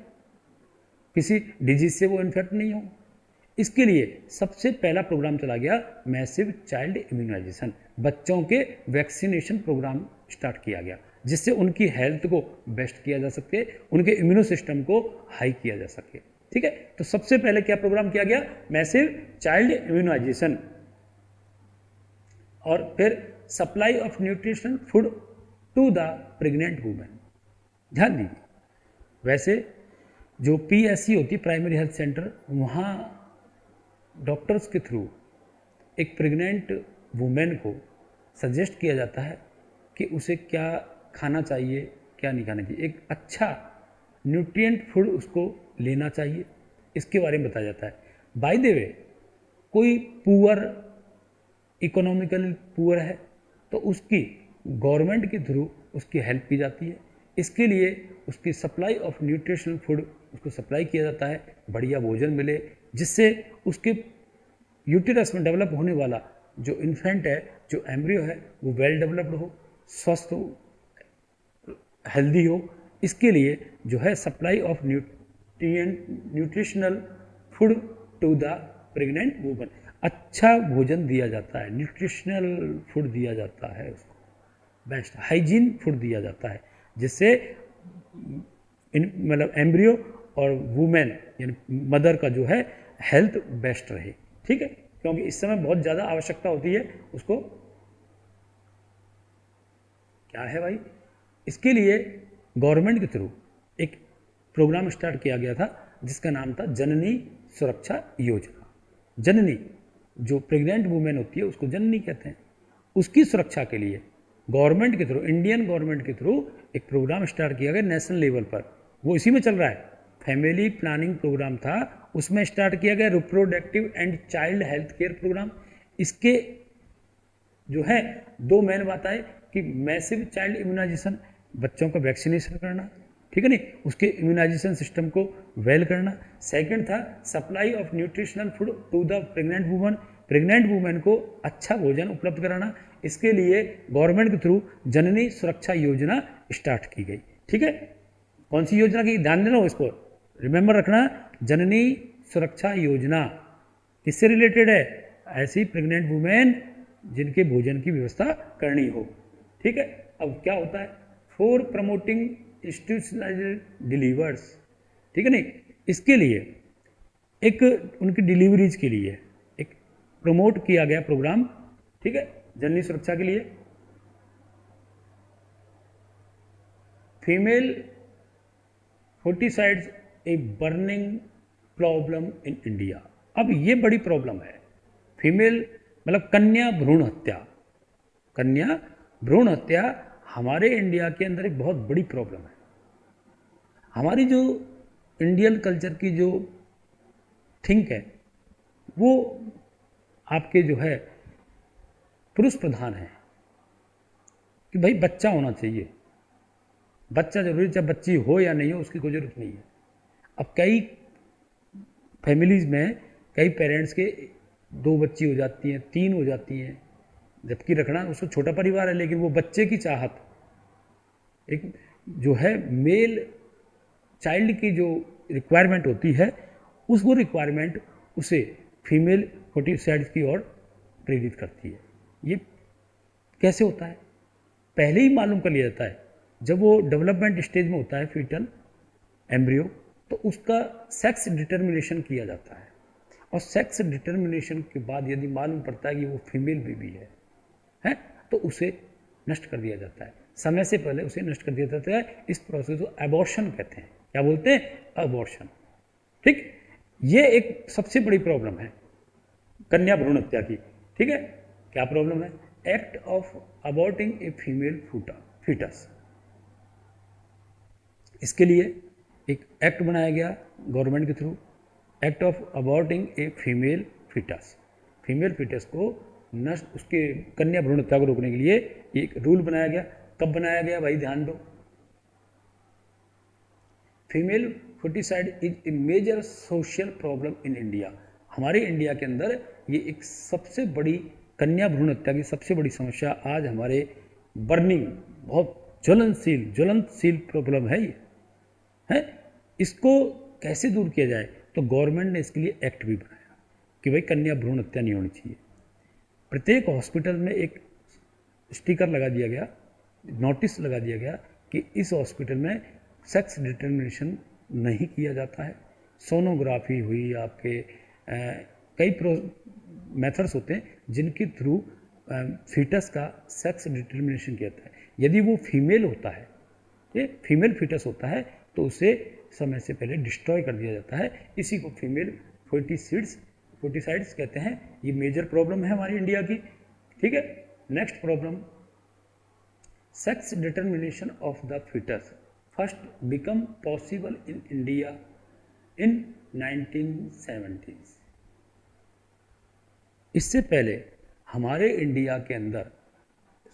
किसी डिजीज से वो इन्फेक्ट नहीं हो। इसके लिए सबसे पहला प्रोग्राम चला गया मैसिव चाइल्ड इम्यूनाइजेशन, बच्चों के वैक्सीनेशन प्रोग्राम स्टार्ट किया गया, जिससे उनकी हेल्थ को बेस्ट किया जा सके, उनके इम्यूनो सिस्टम को हाई किया जा सके। ठीक है, तो सबसे पहले क्या प्रोग्राम किया गया? Massive child immunization. और फिर supply of nutrition food to the pregnant women. ध्यान दीजिए, वैसे जो PSC होती है, प्राइमरी हेल्थ सेंटर, वहाँ डॉक्टर्स के थ्रू एक प्रेग्नेंट वुमेन को सजेस्ट किया जाता है कि उसे क्या खाना चाहिए, क्या नहीं खाना चाहिए, एक अच्छा न्यूट्रिएंट फूड उसको लेना चाहिए, इसके बारे में बताया जाता है। बाय द वे, कोई पुअर, इकोनॉमिकली पुअर है तो उसकी गवर्नमेंट के थ्रू उसकी हेल्प की जाती है। इसके लिए उसकी सप्लाई ऑफ न्यूट्रिशनल फूड उसको सप्लाई किया जाता है, बढ़िया भोजन मिले, जिससे उसके यूटेरस में डेवलप होने वाला जो इन्फेंट है, जो एम्ब्रियो है, वो वेल डेवलप्ड हो, स्वस्थ हो, हेल्दी हो। इसके लिए जो है supply of nutritional food to the pregnant woman, अच्छा भोजन दिया जाता है, न्यूट्रिशनल फूड दिया जाता है, उसको बेस्ट हाइजीन फूड दिया जाता है, जिससे मतलब एम्ब्रियो और वुमेन यानी मदर का जो है हेल्थ बेस्ट रहे। ठीक है, क्योंकि इस समय बहुत ज़्यादा आवश्यकता होती है उसको। क्या है भाई, इसके लिए गवर्नमेंट के थ्रू एक प्रोग्राम स्टार्ट किया गया था जिसका नाम था जननी सुरक्षा योजना। जननी, जो प्रेग्नेंट वुमेन होती है उसको जननी कहते हैं, उसकी सुरक्षा के लिए गवर्नमेंट के थ्रू, इंडियन गवर्नमेंट के थ्रू एक प्रोग्राम स्टार्ट किया गया नेशनल लेवल पर। वो इसी में चल रहा है, फैमिली प्लानिंग प्रोग्राम था, उसमें स्टार्ट किया गया reproductive and child health care programme. इसके जो है दो मेन बात है कि मैसिव चाइल्ड इम्यूनाइजेशन, बच्चों का वैक्सीनेशन करना, ठीक है नहीं, उसके इम्यूनाइजेशन सिस्टम को वेल करना। सेकंड था supply of nutritional food to the pregnant woman, pregnant women को अच्छा भोजन उपलब्ध कराना। इसके लिए गवर्नमेंट के थ्रू जननी सुरक्षा योजना स्टार्ट की गई। ठीक है, कौन सी योजना की, ध्यान देना इसको, रिमेंबर रखना, जननी सुरक्षा योजना किससे रिलेटेड है, ऐसी प्रेग्नेंट वुमेन जिनके भोजन की व्यवस्था करनी हो। ठीक है, अब क्या होता है, फॉर प्रमोटिंग इंस्टीट्यूशनलाइज्ड डिलीवर्स, ठीक है नहीं, इसके लिए एक उनकी डिलीवरीज के लिए एक प्रमोट किया गया प्रोग्राम, ठीक है, जननी सुरक्षा के लिए। Female foeticides a burning problem in India. अब ये बड़ी प्रॉब्लम है, फीमेल मतलब कन्या भ्रूण हत्या। कन्या भ्रूण हत्या हमारे इंडिया के अंदर एक बहुत बड़ी प्रॉब्लम है। हमारी जो इंडियन कल्चर की जो थिंक है वो आपके जो है पुरुष प्रधान है कि भाई बच्चा होना चाहिए, बच्चा जरूरी, चाहे बच्ची हो या नहीं हो उसकी कोई जरूरत नहीं है। अब कई फैमिलीज़ में कई पेरेंट्स के 2 बच्ची हो जाती हैं, 3 हो जाती हैं, जबकि रखना उसको छोटा परिवार है, लेकिन वो बच्चे की चाहत, एक जो है मेल चाइल्ड की जो रिक्वायरमेंट होती है, उसको रिक्वायरमेंट उसे फीमेल फोर्टिसाइड्स की ओर प्रेरित करती है। ये कैसे होता है, पहले ही मालूम कर लिया जाता है, जब वो डेवलपमेंट स्टेज में होता है फीटल एम्ब्रियो, तो उसका सेक्स डिटर्मिनेशन किया जाता है, और सेक्स डिटर्मिनेशन के बाद यदि मालूम पड़ता है कि वो फीमेल बेबी है तो उसे नष्ट कर दिया जाता है, समय से पहले उसे नष्ट कर दिया जाता है। इस प्रोसेस को एबॉर्शन कहते हैं। क्या बोलते हैं, अबॉर्शन। ठीक, ये एक सबसे बड़ी प्रॉब्लम है कन्या भ्रूण हत्या की। ठीक है, क्या प्रॉब्लम है, act of aborting a female foetus. इसके लिए एक एक्ट बनाया गया गवर्नमेंट के through, act of aborting a female foetus. Female foetus को नष्ट, उसके कन्या भ्रूण हत्या को रोकने के लिए एक रूल बनाया गया। कब बनाया गया भाई, ध्यान दो, female foeticide is a major social problem in India. हमारे इंडिया के अंदर ये एक सबसे बड़ी कन्या भ्रूण हत्या की सबसे बड़ी समस्या आज हमारे बर्निंग, बहुत ज्वलनशील प्रॉब्लम है ये है। इसको कैसे दूर किया जाए, तो गवर्नमेंट ने इसके लिए एक्ट भी बनाया कि भाई कन्या भ्रूण हत्या नहीं होनी चाहिए। प्रत्येक हॉस्पिटल में एक स्टिकर लगा दिया गया, नोटिस लगा दिया गया कि इस हॉस्पिटल में सेक्स डिटर्मिनेशन नहीं किया जाता है। सोनोग्राफी हुई, आपके कई मेथड्स होते हैं जिनके थ्रू फीटस का सेक्स डिटर्मिनेशन किया जाता है। यदि वो फीमेल होता है, ये फीमेल फीटस होता है, तो उसे समय से पहले डिस्ट्रॉय कर दिया जाता है। इसी को फीमेल फोर्टिसाइड्स कहते हैं। ये मेजर प्रॉब्लम है हमारी इंडिया की। ठीक है, next problem, sex determination of the foetus first become possible in India in 1970s। इससे पहले हमारे इंडिया के अंदर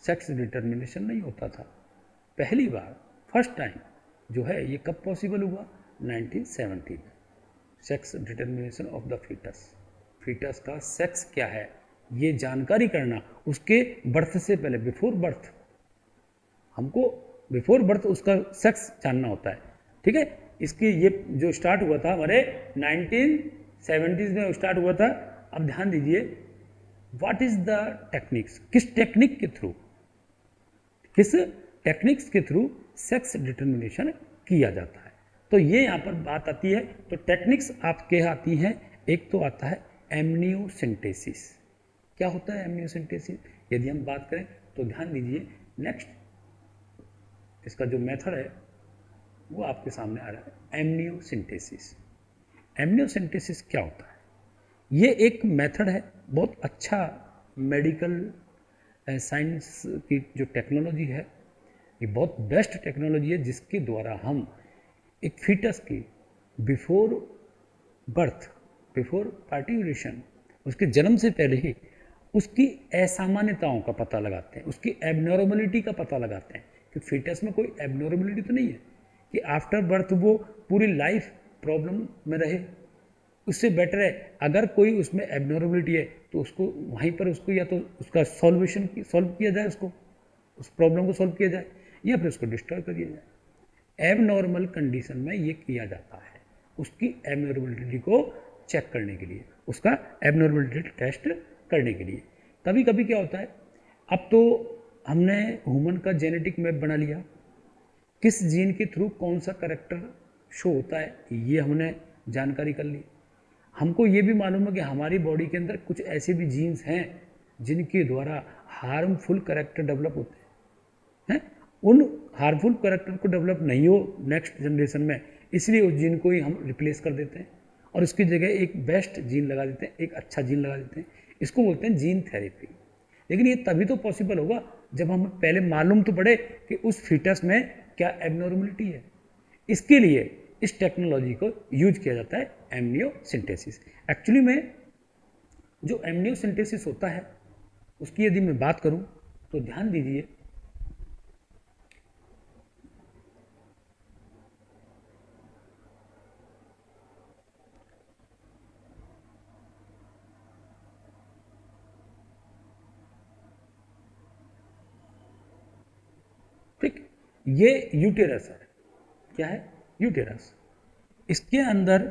सेक्स डिटर्मिनेशन नहीं होता था। पहली बार, फर्स्ट टाइम जो है ये कब पॉसिबल हुआ? 1970 में। Sex determination of the foetus, foetus का सेक्स क्या है ये जानकारी करना, उसके बर्थ से पहले, बिफोर बर्थ, हमको बिफोर बर्थ उसका सेक्स जानना होता है। ठीक है, इसकी ये जो स्टार्ट हुआ था हमारे 1970s में स्टार्ट हुआ था। अब ध्यान दीजिए, व्हाट इज द टेक्निक्स, किस टेक्निक के थ्रू, किस टेक्निक्स के थ्रू सेक्स डिटर्मिनेशन किया जाता है। तो ये यहाँ पर बात आती है। तो टेक्निक्स आपके आती हैं, एक तो आता है एमनियोसिंथेसिस। क्या होता है एमनियोसिंथेसिस? यदि हम बात करें तो ध्यान दीजिए, नेक्स्ट इसका जो मेथड है वो आपके सामने आ रहा है, एमनियोसिंथेसिस। एमनियोसिंथेसिस क्या होता है? ये एक मेथड है, बहुत अच्छा मेडिकल साइंस की जो टेक्नोलॉजी है, ये बहुत बेस्ट टेक्नोलॉजी है, जिसके द्वारा हम एक फीटस की बिफोर बर्थ, बिफोर पार्टिकुलेशन, उसके जन्म से पहले ही उसकी असामान्यताओं का पता लगाते हैं, उसकी एबनॉर्मलिटी का पता लगाते हैं कि फीटस में कोई एबनॉर्मलिटी तो नहीं है कि आफ्टर बर्थ वो पूरी लाइफ प्रॉब्लम में रहे। उससे बेटर है अगर कोई उसमें एबनॉर्मलिटी है तो उसको वहीं पर उसको या तो उसका सॉल्व किया जाए, उसको उस प्रॉब्लम को सॉल्व किया जाए, या फिर उसको डिस्ट्रॉय कर दिया जाए। एबनॉर्मल कंडीशन में ये किया जाता है, उसकी एबनॉर्मलिटी को चेक करने के लिए, उसका एबनॉर्मलिटी टेस्ट करने के लिए। कभी कभी क्या होता है, अब तो हमने ह्यूमन का जेनेटिक मैप बना लिया, किस जीन के थ्रू कौन सा करेक्टर शो होता है ये हमने जानकारी कर ली। हमको ये भी मालूम है कि हमारी बॉडी के अंदर कुछ ऐसे भी जीन्स हैं जिनके द्वारा हार्मफुल करेक्टर डेवलप होते हैं। उन हार्मफुल करेक्टर को डेवलप नहीं हो नेक्स्ट जनरेशन में, इसलिए उस जीन को ही हम रिप्लेस कर देते हैं और उसकी जगह एक बेस्ट जीन लगा देते हैं, एक अच्छा जीन लगा देते हैं। इसको बोलते हैं जीन थेरेपी। लेकिन ये तभी तो पॉसिबल होगा जब हमें पहले मालूम तो पड़े कि उस फीटस में क्या एबनॉर्मलिटी है। इसके लिए इस टेक्नोलॉजी को यूज किया जाता है, एमनियोसिंथेसिस। एक्चुअली में जो एमनियोसिंथेसिस होता है उसकी यदि मैं बात करूं तो ध्यान दीजिए, ठीक, ये यूटेरस है। क्या है? यूटेरस। इसके अंदर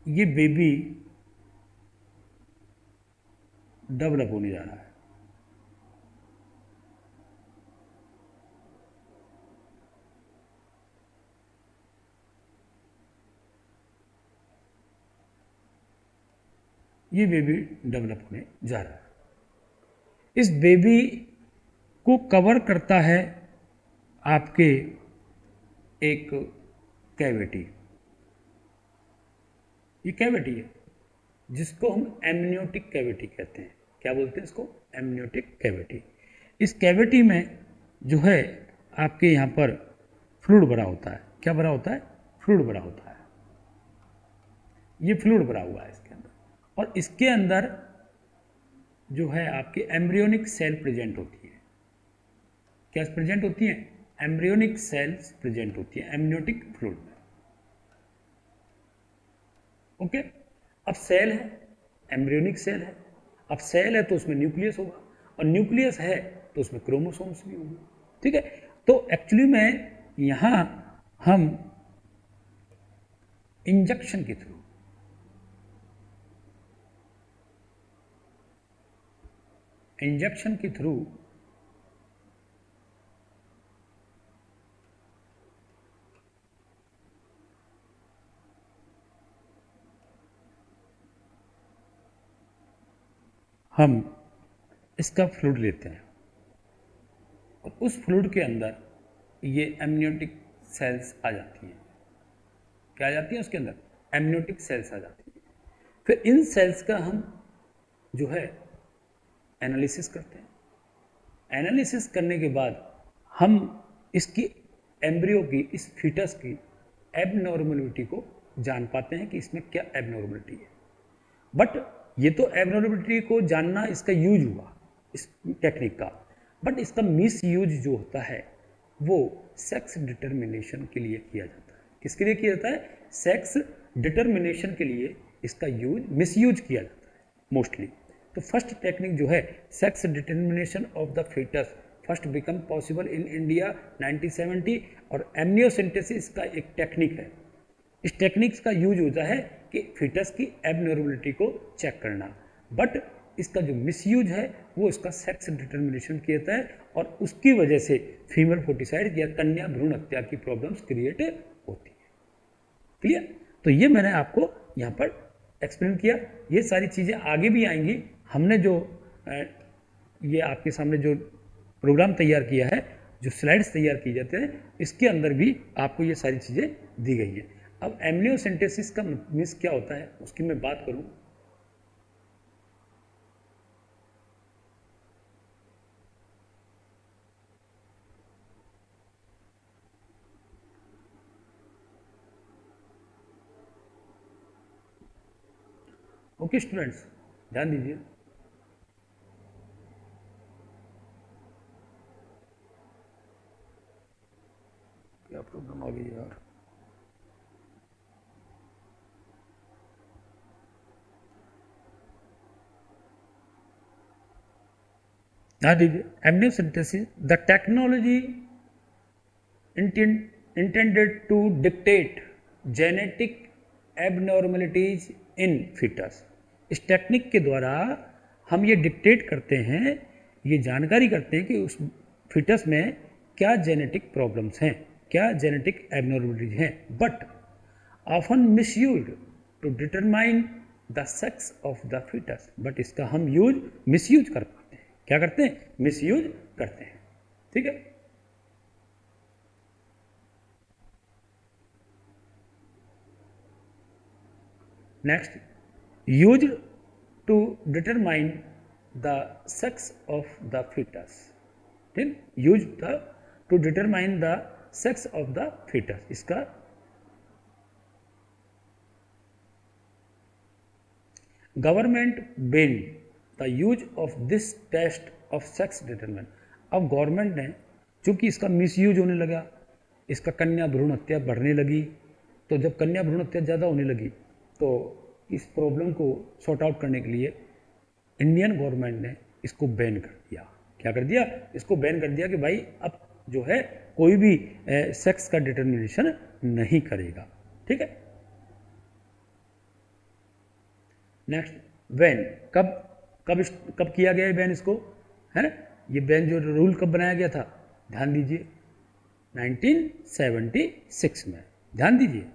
ये बेबी डेवलप होने जा रहा है। ये बेबी डेवलप होने जा रहा है। इस बेबी को कवर करता है आपके एक कैविटी। ये कैविटी है जिसको हम एमनियोटिक कैविटी कहते हैं। क्या बोलते हैं इसको? Amniotic cavity. इस कैविटी में जो है आपके यहाँ पर फ्लूइड भरा होता है। क्या भरा होता है? फ्लूइड भरा होता है। ये फ्लूइड भरा हुआ है इसके अंदर, और इसके अंदर जो है आपकी एम्ब्रियोनिक सेल प्रेजेंट होती है। क्या प्रेजेंट होती है? एम्ब्रियोनिक सेल्स प्रेजेंट होती है एमनियोटिक फ्लूइड में। ओके, अब सेल है, एम्ब्रियोनिक सेल है। अब सेल है तो उसमें न्यूक्लियस होगा, और न्यूक्लियस है तो उसमें क्रोमोसोम्स भी होंगे। ठीक है, तो एक्चुअली में यहां हम इंजेक्शन के थ्रू, इंजेक्शन के थ्रू हम इसका फ्लूइड लेते हैं, और उस फ्लूइड के अंदर ये एमनियोटिक सेल्स आ जाती हैं। क्या आ जाती है उसके अंदर? एमनियोटिक सेल्स आ जाती हैं। फिर इन सेल्स का हम जो है एनालिसिस करते हैं। एनालिसिस करने के बाद हम इसकी एम्ब्रियो की, इस फीटस की एबनॉर्मलिटी को जान पाते हैं कि इसमें क्या एबनॉर्मलिटी है। बट ये तो एबनॉर्मलिटी को जानना इसका यूज हुआ इस टेक्निक का, बट इसका मिस यूज जो होता है वो सेक्स डिटर्मिनेशन के लिए किया जाता है। किसके लिए किया जाता है? सेक्स डिटर्मिनेशन के लिए इसका यूज मिस यूज किया जाता है मोस्टली। तो फर्स्ट टेक्निक जो है sex determination of the foetus first become possible in India 1970, और एमनियोसेंटेसिस का एक टेक्निक है। इस टेक्निक्स का यूज होता है कि फीटस की एबनॉर्मलिटी को चेक करना, बट इसका जो मिसयूज है वो इसका सेक्स डिटर्मिनेशन किया जाता है, और उसकी वजह से फीमेल फोर्टिसाइड या कन्या भ्रूण हत्या की प्रॉब्लम्स क्रिएट होती है। क्लियर? तो ये मैंने आपको यहाँ पर एक्सप्लेन किया। ये सारी चीज़ें आगे भी आएंगी। हमने जो ये आपके सामने जो प्रोग्राम तैयार किया है, जो स्लाइड्स तैयार किए जाते हैं, इसके अंदर भी आपको ये सारी चीज़ें दी गई हैं। अब एमनियोसेंटेसिस का मीन्स क्या होता है उसकी मैं बात करूं। ओके स्टूडेंट्स, ध्यान दीजिए। क्या प्रॉब्लम आ गई यार? ध्यान दीजिए। Amniocentesis the technology intended to dictate genetic abnormalities in fetus। इस टेक्निक के द्वारा हम ये डिक्टेट करते हैं, ये जानकारी करते हैं कि उस फिटस में क्या जेनेटिक प्रॉब्लम्स हैं, क्या जेनेटिक एबनॉर्मलिटीज हैं, but often misused to determine the sex of the foetus. But इसका हम यूज मिसयूज कर पाते हैं। क्या करते हैं? मिसयूज करते हैं। ठीक है। Next, used to determine the sex of the foetus. ठीक, used to determine the sex of the foetus. इसका government ban the use of this test of sex determine. अब गवर्नमेंट ने, चूंकि इसका मिसयूज होने लगा, इसका कन्या भ्रूण हत्या बढ़ने लगी, तो जब कन्या भ्रूण हत्या ज़्यादा होने लगी तो इस प्रॉब्लम को सॉर्ट आउट करने के लिए इंडियन गवर्नमेंट ने इसको बैन कर दिया। क्या कर दिया? इसको बैन कर दिया कि भाई अब जो है कोई भी सेक्स का डिटर्मिनेशन नहीं करेगा। ठीक है। नेक्स्ट, बैन कब कब कब किया गया है बैन इसको, है ना? ये बैन जो रूल कब बनाया गया था, ध्यान दीजिए, 1976 में। ध्यान दीजिए,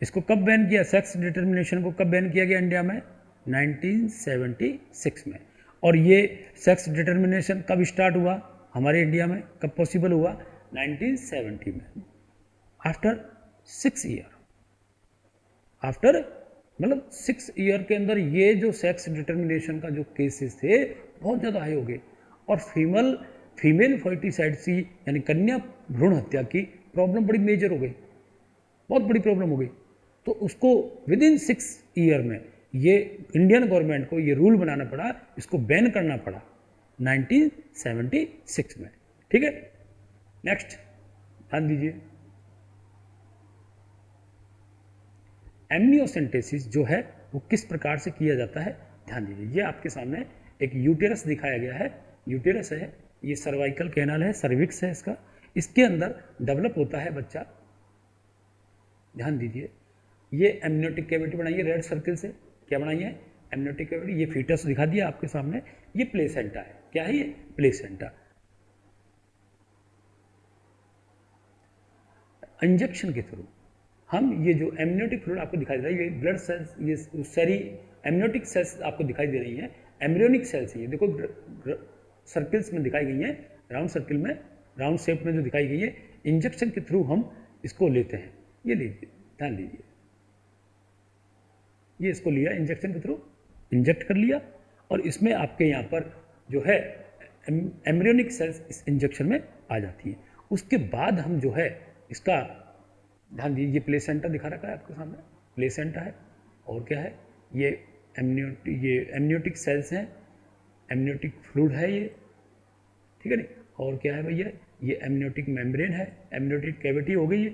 इसको कब बैन किया? सेक्स डिटर्मिनेशन को कब बैन किया गया इंडिया में? 1976 में। और ये सेक्स डिटर्मिनेशन कब स्टार्ट हुआ हमारे इंडिया में, कब पॉसिबल हुआ? 1970 में। आफ्टर 6 ईयर, आफ्टर मतलब 6 ईयर के अंदर ये जो सेक्स डिटर्मिनेशन का जो केसेस थे बहुत ज़्यादा हाई हो गए, और फीमेल फर्टिसाइड्स यानी कन्या भ्रूण हत्या की प्रॉब्लम बड़ी मेजर हो गई, बहुत बड़ी प्रॉब्लम हो गई। तो उसको विद इन 6 ईयर में ये इंडियन गवर्नमेंट को ये रूल बनाना पड़ा, इसको बैन करना पड़ा 1976 में। ठीक है। नेक्स्ट, ध्यान दीजिए, एमनियोसेंटेसिस जो है वो किस प्रकार से किया जाता है, ध्यान दीजिए। ये आपके सामने एक यूटेरस दिखाया गया है। यूटेरस है, ये सर्वाइकल कैनाल है, सर्विक्स है इसका, इसके अंदर डेवलप होता है बच्चा। ध्यान दीजिए, ये एमनियोटिक कैविटी बनाई है रेड सर्किल से। क्या बनाई है? Amniotic cavity. ये फीटस दिखा दिया आपके सामने, ये प्लेसेंटा है। क्या है ये? प्लेसेंटा। इंजेक्शन के थ्रू हम ये जो एमनियोटिक फ्लूइड आपको दिखाई दे रहा है, ये ब्लड सेल्स, ये सारी एमनियोटिक सेल्स आपको दिखाई दे रही हैं, एम्ब्रियोनिक सेल्स ये देखो सर्किल्स में दिखाई गई हैं, राउंड सर्किल में, राउंड शेप में जो दिखाई गई है। इंजेक्शन के थ्रू हम इसको लेते हैं। ये लीजिए, ध्यान दीजिए, ये इसको लिया इंजेक्शन के थ्रू, इंजेक्ट कर लिया, और इसमें आपके यहाँ पर जो है एम्ब्रियोनिक सेल्स इस इंजेक्शन में आ जाती हैं। उसके बाद हम जो है इसका, ध्यान दीजिए, प्लेसेंटा दिखा रखा है आपके सामने, प्लेसेंटा है, और क्या है? ये ये एमनियोटिक सेल्स हैं, एमनियोटिक फ्लूइड है ये, ठीक है नहीं। और क्या है भैया, ये एमनियोटिक मेम्ब्रेन है, एमनियोटिक कैविटी हो गई है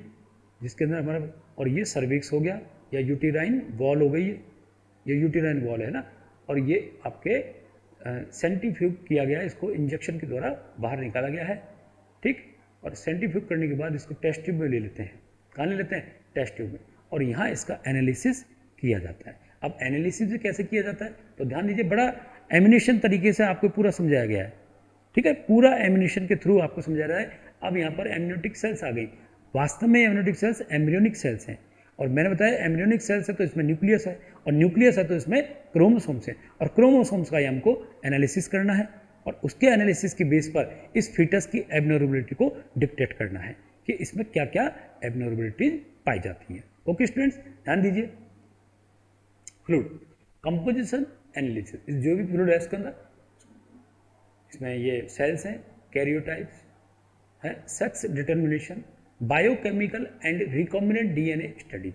जिसके अंदर हमारा, और ये सर्विक्स हो गया या यूटेराइन वॉल हो गई है, ये यूटेराइन वॉल है ना। और ये आपके सेंट्रीफ्यूग किया गया है, इसको इंजेक्शन के द्वारा बाहर निकाला गया है, ठीक। और सेंट्रीफ्यूग करने के बाद इसको टेस्ट ट्यूब में ले लेते हैं। कहाँ ले लेते हैं? टेस्ट ट्यूब में। और यहाँ इसका एनालिसिस किया जाता है। अब एनालिसिस कैसे किया जाता है तो ध्यान दीजिए, बड़ा एमिनेशन तरीके से आपको पूरा समझाया गया है, ठीक है, पूरा एमिनेशन के थ्रू आपको समझा रहा है। अब यहाँ पर एमनियोटिक सेल्स आ गई। वास्तव में एमनियोटिक सेल्स एम्ब्रियोनिक सेल्स हैं, और मैंने बताया एम्ब्रियोनिक सेल्स है तो इसमें न्यूक्लियस है, और न्यूक्लियस है तो इसमें क्रोमोसोम्स है, और क्रोमोसोम्स का ही हमको एनालिसिस करना है, और उसके एनालिसिस की बेस पर इस फीटस की एबनॉर्मलिटी को डिक्टेट करना है कि इसमें क्या क्या एबनॉर्मलिटीज पाई जाती हैं। ओके स्टूडेंट्स, ध्यान दीजिए। फ्लूइड कंपोजिशन एनालिसिस, जो भी फ्लूइड है इसके अंदर, इसमें ये सेल्स हैं, कैरियोटाइप्स है, sex determination, biochemical and recombinant DNA studies.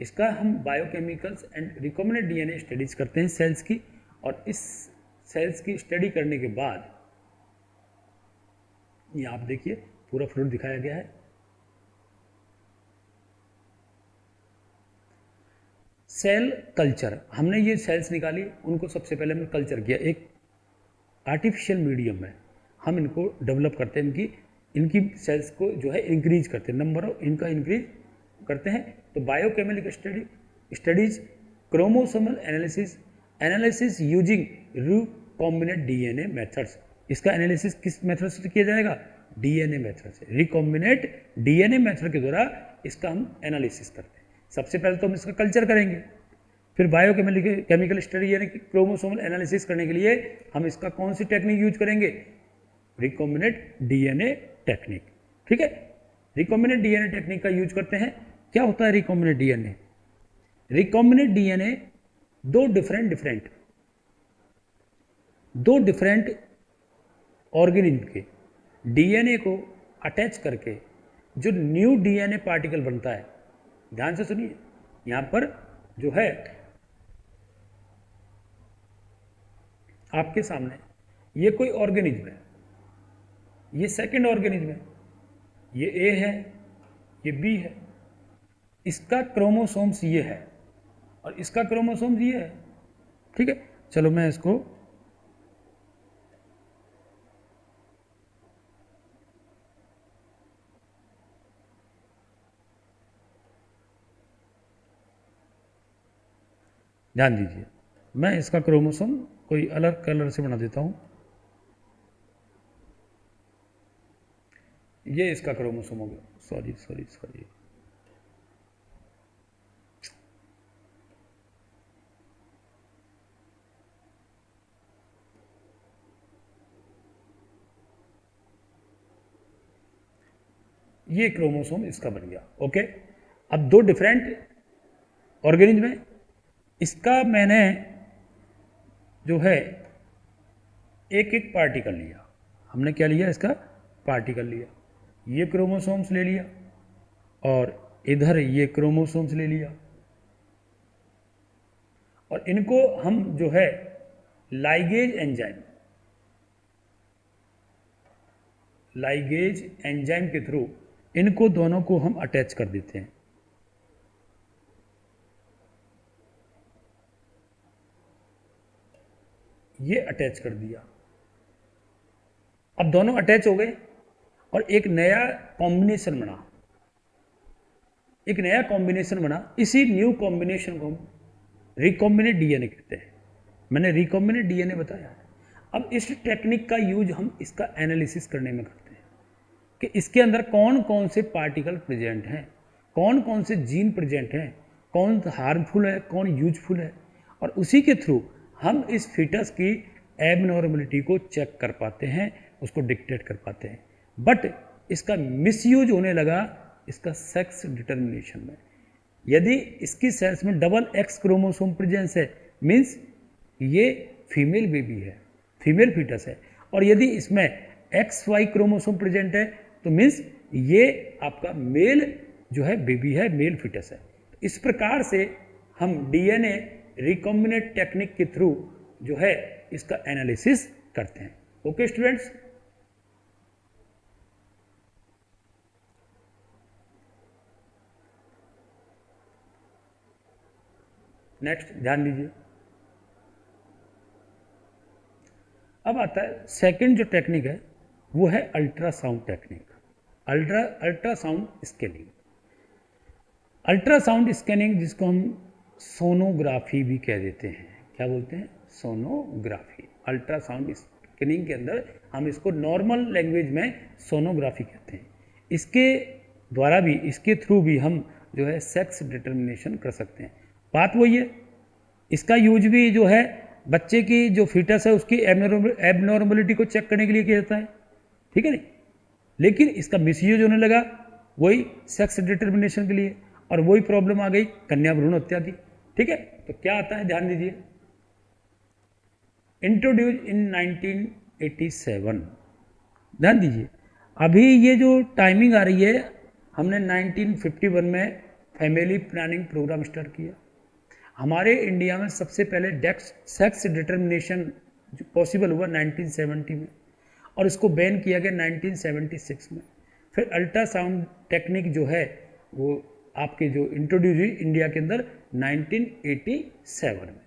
इसका हम biochemicals and recombinant DNA studies करते हैं सेल्स की, और इस सेल्स की स्टडी करने के बाद ये आप देखिए पूरा फ्लूइड दिखाया गया है। सेल कल्चर, हमने ये सेल्स निकाली, उनको सबसे पहले हमने कल्चर किया, एक आर्टिफिशियल मीडियम में हम इनको डेवलप करते हैं, इनकी सेल्स को जो है इंक्रीज करते हैं, नंबर ऑफ इनका इंक्रीज करते हैं। तो biochemical studies, chromosomal analysis, analysis using recombinant DNA methods. इसका एनालिसिस किस मेथड से किया जाएगा? डीएनए मेथड से, रिकॉम्बिनेंट डीएनए मेथड के द्वारा इसका हम एनालिसिस करते हैं। सबसे पहले तो हम इसका कल्चर करेंगे, फिर बायोकेमिकल स्टडी यानी कि क्रोमोसोमल एनालिसिस करने के लिए हम इसका कौन सी टेक्निक यूज करेंगे? रिकॉम्बिनेंट डीएनए टेक्निक, ठीक है। रिकॉम्बिनेंट डीएनए टेक्निक का यूज करते हैं। क्या होता है रिकॉम्बिनेंट डीएनए? रिकॉम्बिनेंट डीएनए दो डिफरेंट ऑर्गेनिज्म के डीएनए को अटैच करके जो न्यू डीएनए पार्टिकल बनता है, ध्यान से सुनिए, यहां पर जो है आपके सामने ये कोई ऑर्गेनिज्म है, ये सेकंड ऑर्गेनिज्म है, ये ए है, ये बी है, इसका क्रोमोसोम्स ये है और इसका क्रोमोसोम्स ये है, ठीक है। चलो मैं इसको ध्यान दीजिए, मैं इसका क्रोमोसोम कोई अलग कलर से बना देता हूं। ये इसका क्रोमोसोम हो गया, सॉरी, ये क्रोमोसोम इसका बन गया। ओके, अब दो डिफरेंट ऑर्गेनिज्म में इसका मैंने जो है एक एक पार्टिकल लिया। हमने क्या लिया? इसका पार्टिकल लिया, ये क्रोमोसोम्स ले लिया और इधर ये क्रोमोसोम्स ले लिया, और इनको हम जो है लाइगेज एंजाइम के थ्रू इनको दोनों को हम अटैच कर देते हैं। ये अटैच कर दिया, अब दोनों अटैच हो गए और एक नया कॉम्बिनेशन बना। इसी न्यू कॉम्बिनेशन को हम रिकॉम्बिनेंट डीएनए कहते हैं। मैंने रिकॉम्बिनेंट डीएनए बताया। अब इस टेक्निक का यूज हम इसका एनालिसिस करने में करते हैं कि इसके अंदर कौन कौन से पार्टिकल प्रेजेंट हैं, कौन कौन से जीन प्रेजेंट हैं, कौन हार्मफुल है, कौन यूजफुल है, और उसी के थ्रू हम इस फीटस की एबनॉर्मलिटी को चेक कर पाते हैं, उसको डिक्टेट कर पाते हैं। बट इसका मिसयूज होने लगा इसका सेक्स डिटर्मिनेशन में। यदि इसकी सेल्स में डबल एक्स क्रोमोसोम प्रेजेंस है, मीन्स ये फीमेल बेबी है, फीमेल फीटस है, और यदि इसमें एक्स वाई क्रोमोसोम प्रेजेंट है तो मीन्स ये आपका मेल जो है बेबी है, मेल फीटस है। इस प्रकार से हम डीएनए रिकॉम्बिनेंट टेक्निक के थ्रू जो है इसका एनालिसिस करते हैं। ओके स्टूडेंट्स, नेक्स्ट ध्यान दीजिए। अब आता है सेकंड जो टेक्निक है वो है ultrasound technique, ultrasound scanning. Ultrasound scanning जिसको हम सोनोग्राफी भी कह देते हैं, क्या बोलते हैं? सोनोग्राफी। अल्ट्रासाउंड स्कैनिंग के अंदर हम इसको नॉर्मल लैंग्वेज में सोनोग्राफी कहते हैं। इसके द्वारा भी, इसके थ्रू भी हम जो है सेक्स डिटर्मिनेशन कर सकते हैं। बात वही है, इसका यूज भी जो है बच्चे की जो फीटस है उसकी एबनॉर्मलिटी को चेक करने के लिए किया जाता है, ठीक है नहीं, लेकिन इसका मिसयूज होने लगा वही सेक्स डिटर्मिनेशन के लिए, और वही प्रॉब्लम आ गई कन्या भ्रूण हत्या की। ठीक है, तो क्या आता है ध्यान दीजिए। इंट्रोड्यूस इन 1987, ध्यान दीजिए। अभी ये जो टाइमिंग आ रही है, हमने 1951 में फैमिली प्लानिंग प्रोग्राम स्टार्ट किया। हमारे इंडिया में सबसे पहले सेक्स डिटर्मिनेशन जो पॉसिबल हुआ 1970 में, और इसको बैन किया गया 1976 में। फिर अल्ट्रासाउंड टेक्निक जो है वो आपके जो इंट्रोड्यूस हुई इंडिया के अंदर 1987 में।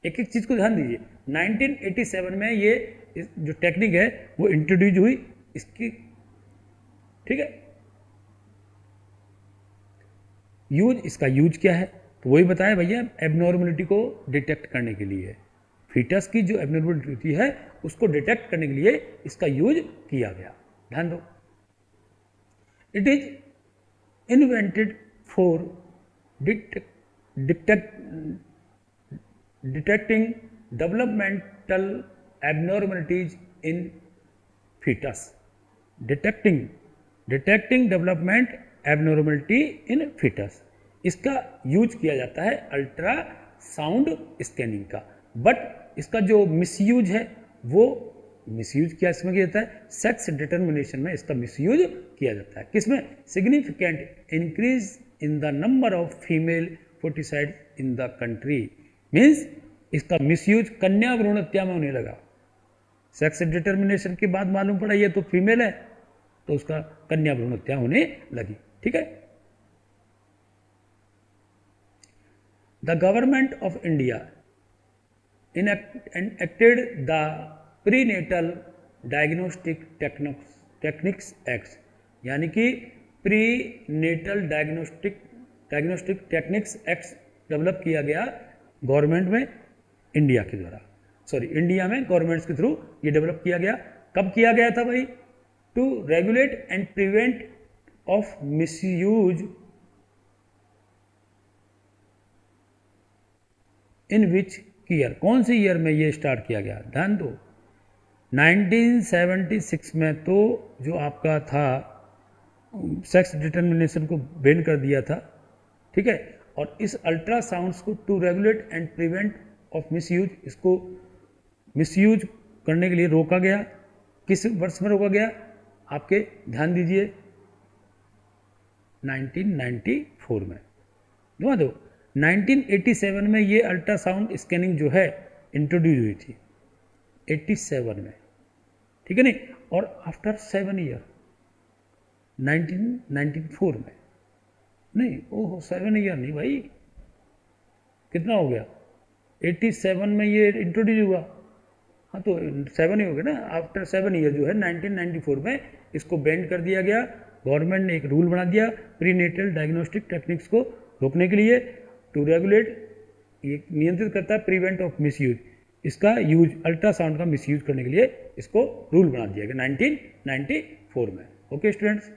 एक एक चीज़ को ध्यान दीजिए, 1987 में ये जो टेक्निक है वो इंट्रोड्यूस हुई इसकी, ठीक है। इसका यूज क्या है, तो वही बताया भैया, एबनॉर्मलिटी को डिटेक्ट करने के लिए, फीटस की जो एबनॉर्मलिटी होती है उसको डिटेक्ट करने के लिए इसका यूज किया गया। ध्यान दो, it is invented for detecting developmental abnormalities in foetus, detecting development abnormality in foetus. इसका यूज किया जाता है अल्ट्रासाउंड स्कैनिंग का, बट इसका जो मिसयूज है वो मिसयूज क्या इसमें किया जाता है, सेक्स डिटर्मिनेशन में इसका मिसयूज किया जाता है। किसमें? Significant increase in the number of female foeticide in the country, means इसका मिसयूज कन्या भ्रूण हत्या में होने लगा। सेक्स डिटर्मिनेशन के बाद मालूम पड़ा ये तो फीमेल है, तो उसका कन्या भ्रूण हत्या होने लगी। ठीक है, the government of India enacted the prenatal diagnostic techniques act, यानी कि prenatal diagnostic techniques act develop किया गया गवर्नमेंट में इंडिया के द्वारा, इंडिया में गवर्नमेंट्स के थ्रू ये डेवलप किया गया। कब किया गया था भाई? To regulate and prevent of misuse in which year, कौन सी ईयर में ये स्टार्ट किया गया? ध्यान दो, 1976 में तो जो आपका था सेक्स डिटर्मिनेशन को बैन कर दिया था, ठीक है, और इस अल्ट्रासाउंड्स को to regulate and prevent of misuse, इसको मिसयूज करने के लिए रोका गया। किस वर्ष में रोका गया? आपके ध्यान दीजिए 1994 में। समझ दो, 1987 में ये अल्ट्रासाउंड स्कैनिंग जो है इंट्रोड्यूस हुई थी 87 में, ठीक है नहीं, और आफ्टर 7 ईयर 1994 में, नहीं ओहो 7 ईयर नहीं भाई, कितना हो गया, 87 में ये इंट्रोड्यूस हुआ, हाँ तो 7 ही हो गया ना। आफ्टर 7 ईयर जो है 1994 में इसको बैंड कर दिया गया। गवर्नमेंट ने एक रूल बना दिया प्रीनेटल डायग्नोस्टिक टेक्निक्स को रोकने के लिए, टू रेगुलेट, ये नियंत्रित करता है प्रिवेंट ऑफ मिसयूज, इसका यूज अल्ट्रासाउंड का मिसयूज करने के लिए इसको रूल बना दिया गया 1994 में। ओके स्टूडेंट्स,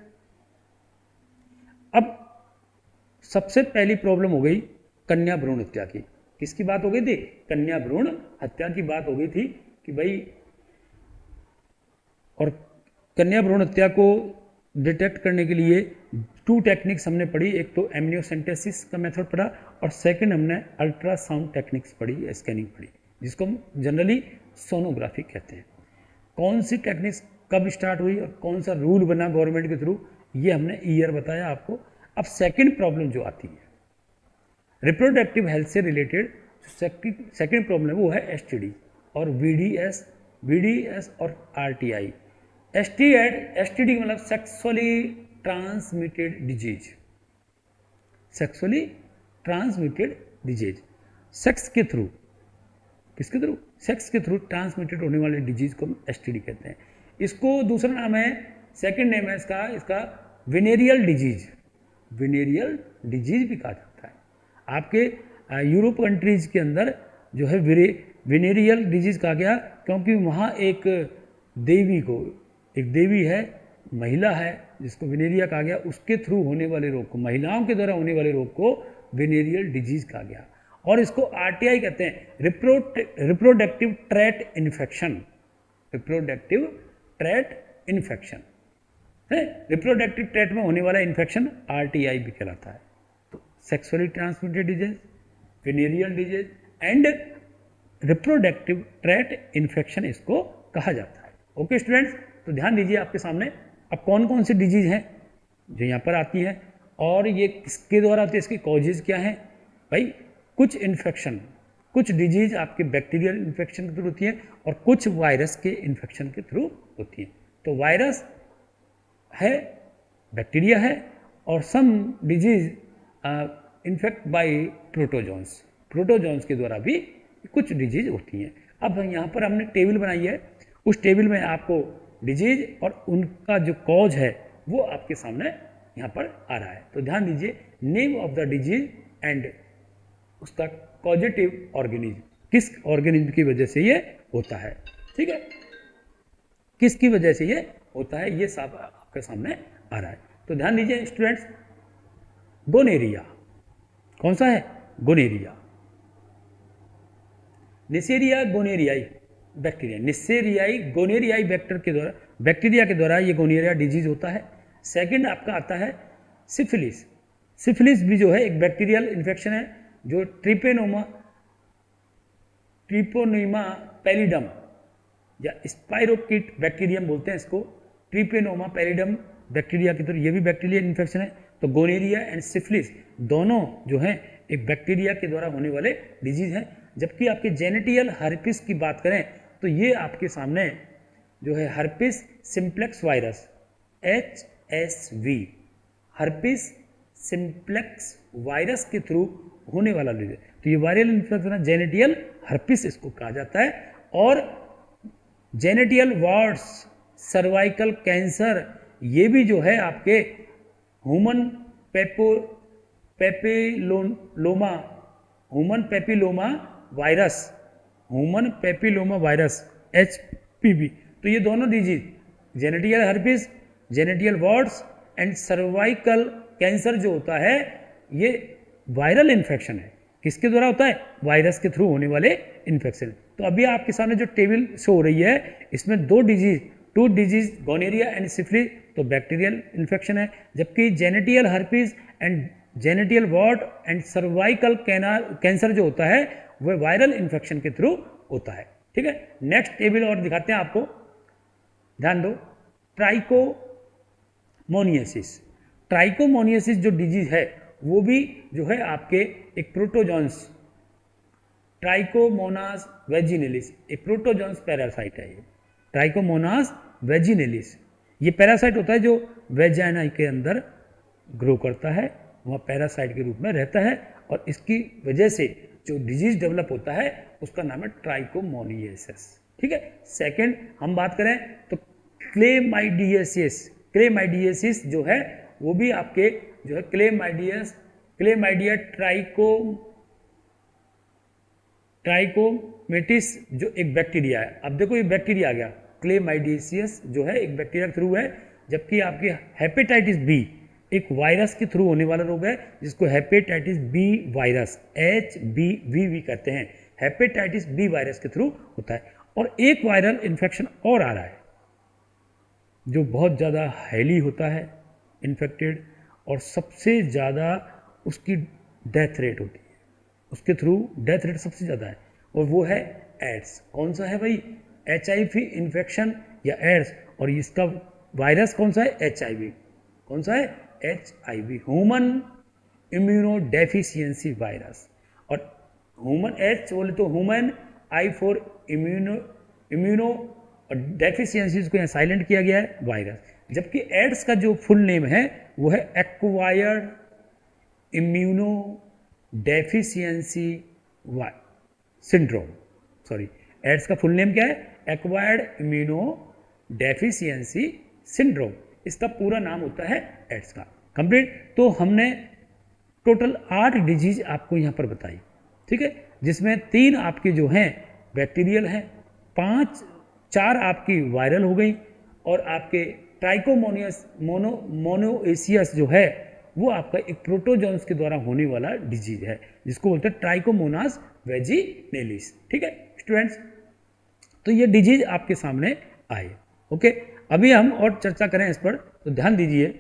अब सबसे पहली प्रॉब्लम हो गई कन्या भ्रूण हत्या की। किसकी बात हो गई थी? कन्या भ्रूण हत्या की बात हो गई थी कि भाई, और कन्या भ्रूण हत्या को डिटेक्ट करने के लिए 2 टेक्निक्स हमने पढ़ी, एक तो एमनियोसेंटेसिस का मेथड पढ़ा और सेकंड हमने अल्ट्रासाउंड टेक्निक्स पढ़ी, स्कैनिंग पढ़ी, जिसको हम जनरली सोनोग्राफी कहते हैं। कौन सी टेक्निक्स कब स्टार्ट हुई और कौन सा रूल बना गवर्नमेंट के थ्रू, ये हमने ईयर बताया आपको। अब सेकंड प्रॉब्लम जो आती है, रिप्रोडक्टिव हेल्थ से रिलेटेड सेकंड प्रॉब्लम है वो है एसटीडी और वीडीएस और आरटीआई। एसटीडी मतलब sexually transmitted disease, sexually transmitted disease, sex के थ्रू, किसके थ्रू, सेक्स के थ्रू ट्रांसमिटेड होने वाले डिजीज को हम एसटीडी कहते हैं। इसको दूसरा नाम है, सेकंड नेम है इसका वेनेरियल डिजीज, वेनेरियल डिजीज भी कहा जाता है। आपके यूरोप कंट्रीज के अंदर जो है वेनेरियल डिजीज कहा गया क्योंकि वहाँ एक देवी है, महिला है जिसको वेनेरिया कहा गया, उसके थ्रू होने वाले रोग को, महिलाओं के द्वारा होने वाले रोग को वेनेरियल डिजीज कहा गया। और इसको आरटीआई कहते हैं, reproductive tract infection, reproductive tract infection है, रिप्रोडक्टिव ट्रैट में होने वाला इन्फेक्शन आरटीआई भी कहलाता है। तो sexually transmitted disease, venereal disease and reproductive tract infection इसको कहा जाता है। ओके स्टूडेंट्स, तो ध्यान दीजिए आपके सामने अब कौन कौन सी डिजीज हैं जो यहाँ पर आती हैं और ये किसके द्वारा आती है, इसकी कॉजेज क्या हैं। भाई कुछ इन्फेक्शन, कुछ डिजीज आपके बैक्टीरियल इन्फेक्शन के थ्रू होती है और कुछ वायरस के इन्फेक्शन के थ्रू होती है। तो वायरस है, बैक्टीरिया है और some disease infect by protozoans के द्वारा भी कुछ डिजीज होती हैं। अब यहाँ पर हमने टेबल बनाई है, उस टेबल में आपको डिजीज और उनका जो कॉज है वो आपके सामने यहाँ पर आ रहा है। तो ध्यान दीजिए, name of the disease and उसका कॉजेटिव ऑर्गेनिज्म, किस ऑर्गेनिज्म की वजह से ये होता है, ठीक है, किसकी वजह से ये होता है, ये सब आपके सामने आ रहा है। तो ध्यान दीजिए स्टूडेंट्स, गोनेरिया कौन सा है, गोनेरिया, नेसेरिया गोनेरियाई बैक्टीरिया, नेसेरियाई गोनेरियाई बैक्टीरिया के द्वारा ये गोनेरिया डिजीज होता है। सेकंड आपका आता है सिफिलिस, सिफिलिस भी जो है एक बैक्टीरियल इन्फेक्शन है जो ट्रिपोनोमा पैलिडम या स्पाइरोकीट बैक्टीरियम बोलते हैं इसको, ट्रिपोनोमा पैलिडम बैक्टीरिया की तरह ये भी बैक्टीरियल इन्फेक्शन है। तो गोनेरिया एंड सिफिलिस दोनों जो हैं एक बैक्टीरिया के द्वारा होने वाले डिजीज हैं। जबकि आपके जेनेटियल हर्पिस की बात करें तो ये आपके सामने जो है herpes simplex virus HSV, herpes simplex virus के थ्रू होने वाला डिजीज। तो ये वायरल इन्फेक्शन है, जेनेटियल हर्पिस इसको कहा जाता है। और जेनेटियल वार्ड्स, सर्वाइकल कैंसर, ये भी जो है आपके ह्यूमन पेपिलोमा वायरस HPV। तो ये दोनों disease, genital herpes, genital warts and cervical cancer जो होता है ये वायरल इन्फेक्शन है। किसके द्वारा होता है, वायरस के थ्रू होने वाले इन्फेक्शन। तो अभी आपके सामने जो टेबल शो हो रही है इसमें two disease gonorrhoea and syphilis तो बैक्टीरियल इन्फेक्शन है, जबकि genital herpes and genital wart and cervical cancer जो होता है वह वायरल इन्फेक्शन के थ्रू होता है। ठीक है, नेक्स्ट टेबल और दिखाते हैं आपको, ध्यान दो। ट्राइकोमोनियसिस जो डिजीज है वो भी जो है आपके एक प्रोटोजोन्स, ट्राइकोमोनास वेजिनेलिस एक प्रोटोजोन्स पैरासाइट है। ये ट्राइकोमोनास वेजिनेलिस ये पैरासाइट होता है जो वेजाइना के अंदर ग्रो करता है, वहाँ पैरासाइट के रूप में रहता है और इसकी वजह से जो डिजीज डेवलप होता है उसका नाम है ट्राइकोमोनियसिस। ठीक है, सेकंड हम बात करें तो क्लेमाइडियसिस जो है वो भी आपके जो है क्लेमाइडिया ट्राइकोमेटिस जो एक बैक्टीरिया है। अब देखो ये बैक्टीरिया आ गया, क्लेमाइडियसिस जो है एक बैक्टीरिया के थ्रू है, जबकि आपकी हेपेटाइटिस बी एक वायरस के थ्रू होने वाला रोग है जिसको हेपेटाइटिस बी वायरस HBV कहते हैं, हेपेटाइटिस बी वायरस के थ्रू होता है। और एक वायरल इन्फेक्शन और आ रहा है जो बहुत ज़्यादा हाईली होता है इन्फेक्टेड और सबसे ज़्यादा उसकी डेथ रेट होती है, उसके थ्रू डेथ रेट सबसे ज़्यादा है और वो है एड्स। कौन सा है भाई, HIV इन्फेक्शन या एड्स। और इसका वायरस कौन सा है, HIV। कौन सा है, HIV human immuno deficiency virus. और ह्यूमन, एच बोले तो human, I for immuno deficiencies को यहाँ साइलेंट किया गया है वायरस। जबकि एड्स का जो फुल नेम है वो है acquired immuno deficiency syndrome. Sorry, AIDS का फुल नेम क्या है? Acquired immuno deficiency syndrome. इसका पूरा नाम होता है एड्स का। कंप्लीट। तो हमने टोटल 8 डिजीज आपको यहाँ पर बताई, ठीक है, जिसमें 3 आपकी जो हैं बैक्टीरियल हैं, 4 आपकी वायरल हो गई, और आपके ट्राइकोमोनियस मोनोएसियस जो है वो आपका एक प्रोटोजोन्स के द्वारा होने वाला डिजीज है, जिसको बोलते हैं ट्राइकोमोनास वेजिनेलिस। ठीक है स्टूडेंट्स, तो ये डिजीज आपके सामने आए। ओके, अभी हम और चर्चा करें इस पर, तो ध्यान दीजिए।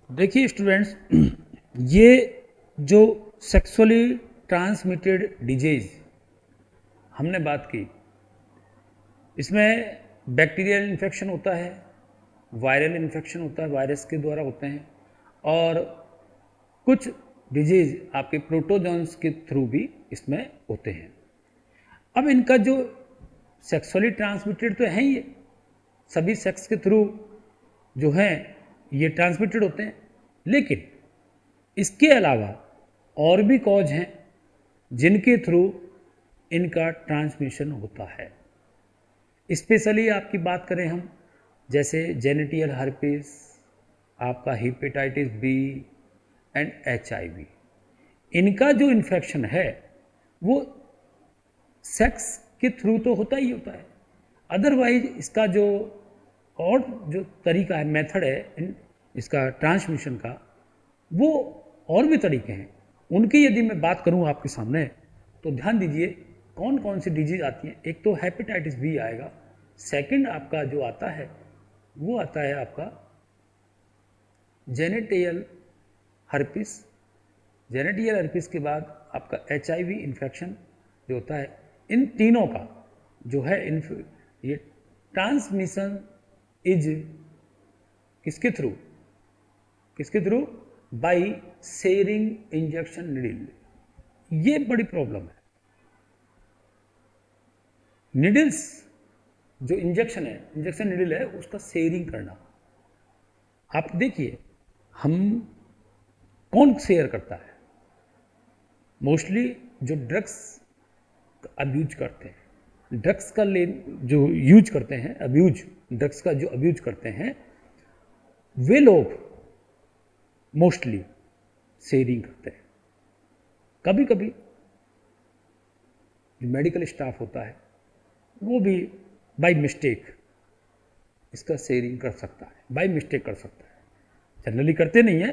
देखिए स्टूडेंट्स, ये जो सेक्सुअली ट्रांसमिटेड डिजीज हमने बात की, इसमें बैक्टीरियल इन्फेक्शन होता है, वायरल इन्फेक्शन होता है, वायरस के द्वारा होते हैं, और कुछ डिजीज आपके प्रोटोजोन्स के थ्रू भी इसमें होते हैं। अब इनका जो सेक्सुअली ट्रांसमिटेड तो है ही, ये सभी सेक्स के थ्रू जो हैं ये ट्रांसमिटेड होते हैं, लेकिन इसके अलावा और भी कॉज हैं जिनके थ्रू इनका ट्रांसमिशन होता है। स्पेशली आपकी बात करें हम, जैसे जेनिटल हर्पिस, आपका हेपेटाइटिस बी एंड HIV, इनका जो इन्फेक्शन है वो सेक्स के थ्रू तो होता ही होता है, अदरवाइज इसका जो और जो तरीका है, मेथड है इसका ट्रांसमिशन का, वो और भी तरीके हैं। उनकी यदि मैं बात करूं आपके सामने, तो ध्यान दीजिए कौन कौन सी डिजीज आती हैं। एक तो हेपेटाइटिस बी आएगा, सेकंड आपका जो आता है वो आता है आपका जेनिटल हर्पिस। जेनिटल हर्पिस के बाद आपका HIV इन्फेक्शन जो होता है। इन तीनों का जो है ये ट्रांसमिशन इज किसके थ्रू, किसके through? Bye sharing injection needle. ये बड़ी प्रॉब्लम है। नीडल्स जो इंजेक्शन है, इंजेक्शन नीडल है, उसका शेयरिंग करना। आप देखिए हम कौन शेयर करता है? मोस्टली जो ड्रग्स अब्यूज करते हैं, ड्रग्स का जो यूज करते हैं, अब्यूज ड्रग्स का जो अब्यूज करते हैं, वे लोग मोस्टली शेयरिंग करते हैं। कभी कभी जो मेडिकल स्टाफ होता है वो भी बाय मिस्टेक इसका शेयरिंग कर सकता है, बाय मिस्टेक कर सकता है। जनरली करते नहीं है,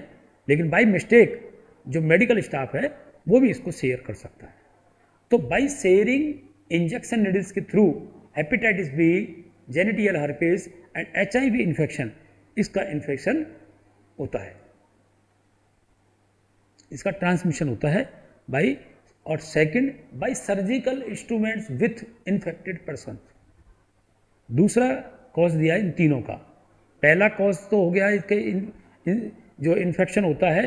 लेकिन बाय मिस्टेक जो मेडिकल स्टाफ है वो भी इसको शेयर कर सकता है। तो बाय शेयरिंग इंजेक्शन नीडल्स के through hepatitis B, genital herpes and HIV infection, इसका इन्फेक्शन होता है, इसका ट्रांसमिशन होता है बाय, और second by surgical instruments with infected person. दूसरा कॉज दिया इन तीनों का। पहला कॉज तो हो गया इसके जो इन्फेक्शन होता है,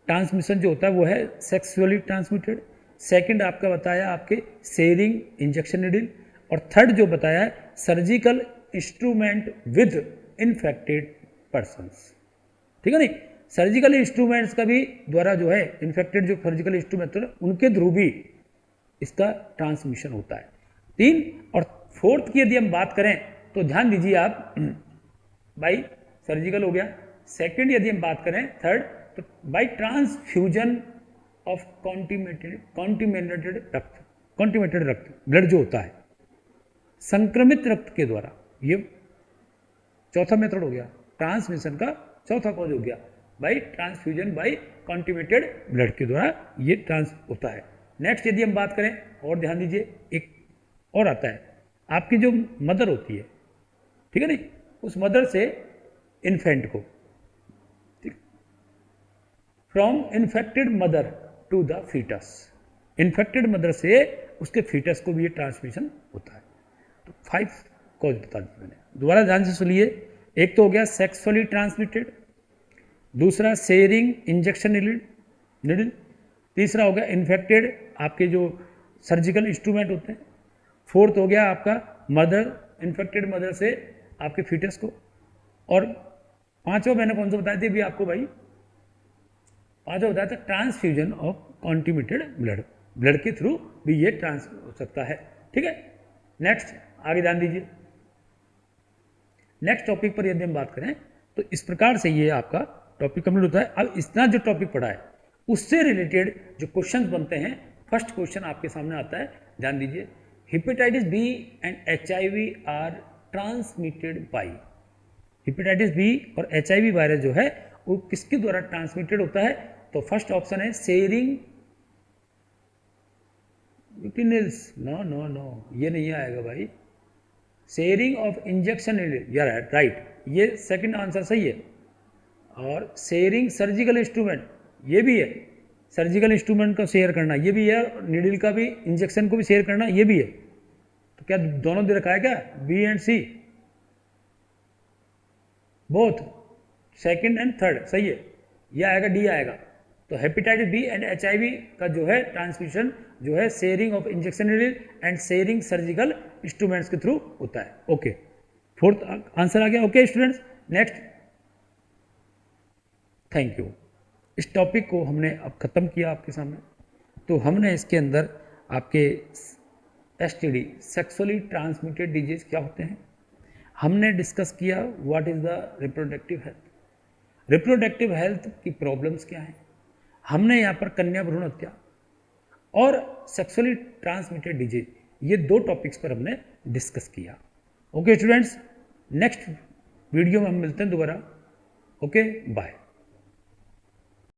ट्रांसमिशन जो होता है वो है सेक्सुअली ट्रांसमिटेड। सेकंड आपका बताया आपके शेयरिंग इंजेक्शन नीडल, और थर्ड जो बताया है surgical instrument with infected persons. ठीक है नहीं, सर्जिकल इंस्ट्रूमेंट्स का भी द्वारा जो है इन्फेक्टेड जो सर्जिकल इंस्ट्रूमेंट है उनके थ्रू भी इसका ट्रांसमिशन होता है। 3 और 4th की यदि हम बात करें तो ध्यान दीजिए आप, बाय सर्जिकल हो गया। सेकंड यदि हम बात करें, थर्ड, तो बाय ट्रांसफ्यूजन ऑफ कॉन्टिमेटेड रक्त, ब्लड जो होता है संक्रमित रक्त के द्वारा, ये चौथा मेथड हो गया ट्रांसमिशन का, चौथा कॉज हो गया बाय ट्रांसफ्यूजन बाय कॉन्टिमेटेड ब्लड के द्वारा ये ट्रांस होता है। नेक्स्ट यदि हम बात करें, और ध्यान दीजिए एक और आता है, आपकी जो मदर होती है, ठीक है नहीं, उस मदर से इन्फेंट को, ठीक, from infected mother to the foetus, infected mother से उसके फीटस को भी ये ट्रांसमिशन होता है। तो 5 कॉज बता दिए मैंने, दोबारा ध्यान से सुनिए। एक तो हो गया सेक्सुअली ट्रांसमिटेड, दूसरा शेयरिंग इंजेक्शन निडल, तीसरा हो गया इन्फेक्टेड आपके जो सर्जिकल इंस्ट्रूमेंट होते हैं, फोर्थ हो गया आपका मदर, इन्फेक्टेड मदर से आपके फीटस को, और पांचवा मैंने कौन सा बताया था भी आपको भाई, पांचवा बताया था ट्रांसफ्यूजन ऑफ कॉन्टिम्यूटेड ब्लड, ब्लड के थ्रू भी ये ट्रांस हो सकता है। ठीक है, नेक्स्ट आगे ध्यान दीजिए। नेक्स्ट टॉपिक पर यदि हम बात करें तो इस प्रकार से ये आपका टॉपिक कंप्लीट होता है। अब इतना जो टॉपिक पढ़ा है उससे रिलेटेड जो क्वेश्चंस बनते हैं, फर्स्ट क्वेश्चन आपके सामने आता है, ध्यान दीजिए। Hepatitis B and HIV are transmitted by, hepatitis B और HIV वायरस जो है वो किसके द्वारा ट्रांसमिटेड होता है? तो फर्स्ट ऑप्शन है sharing utensils, no no no ये नहीं आएगा भाई, शेयरिंग ऑफ इंजेक्शन यार राइट, ये सेकंड आंसर सही है। और शेयरिंग सर्जिकल इंस्ट्रूमेंट ये भी है, सर्जिकल इंस्ट्रूमेंट का शेयर करना ये भी है, नीडल का भी, इंजेक्शन को भी शेयर करना ये भी है। तो क्या दोनों दे रखा है क्या? B and C both, second and third सही है, ये आएगा, डी आएगा। तो हेपेटाइटिस बी एंड HIV का जो है ट्रांसमिशन जो है sharing of injection needle and sharing surgical instruments के थ्रू होता है। ओके, फोर्थ आंसर आ गया। Okay students, next, thank you. इस टॉपिक को हमने अब ख़त्म किया आपके सामने। तो हमने इसके अंदर आपके STD सेक्सुअली ट्रांसमिटेड डिजीज क्या होते हैं, हमने डिस्कस किया what is the reproductive health, reproductive health की प्रॉब्लम्स क्या हैं, हमने यहाँ पर कन्या भ्रूण हत्या और सेक्सुअली ट्रांसमिटेड डिजीज, ये 2 टॉपिक्स पर हमने डिस्कस किया। ओके स्टूडेंट्स, नेक्स्ट वीडियो में हम मिलते हैं दोबारा। Okay bye.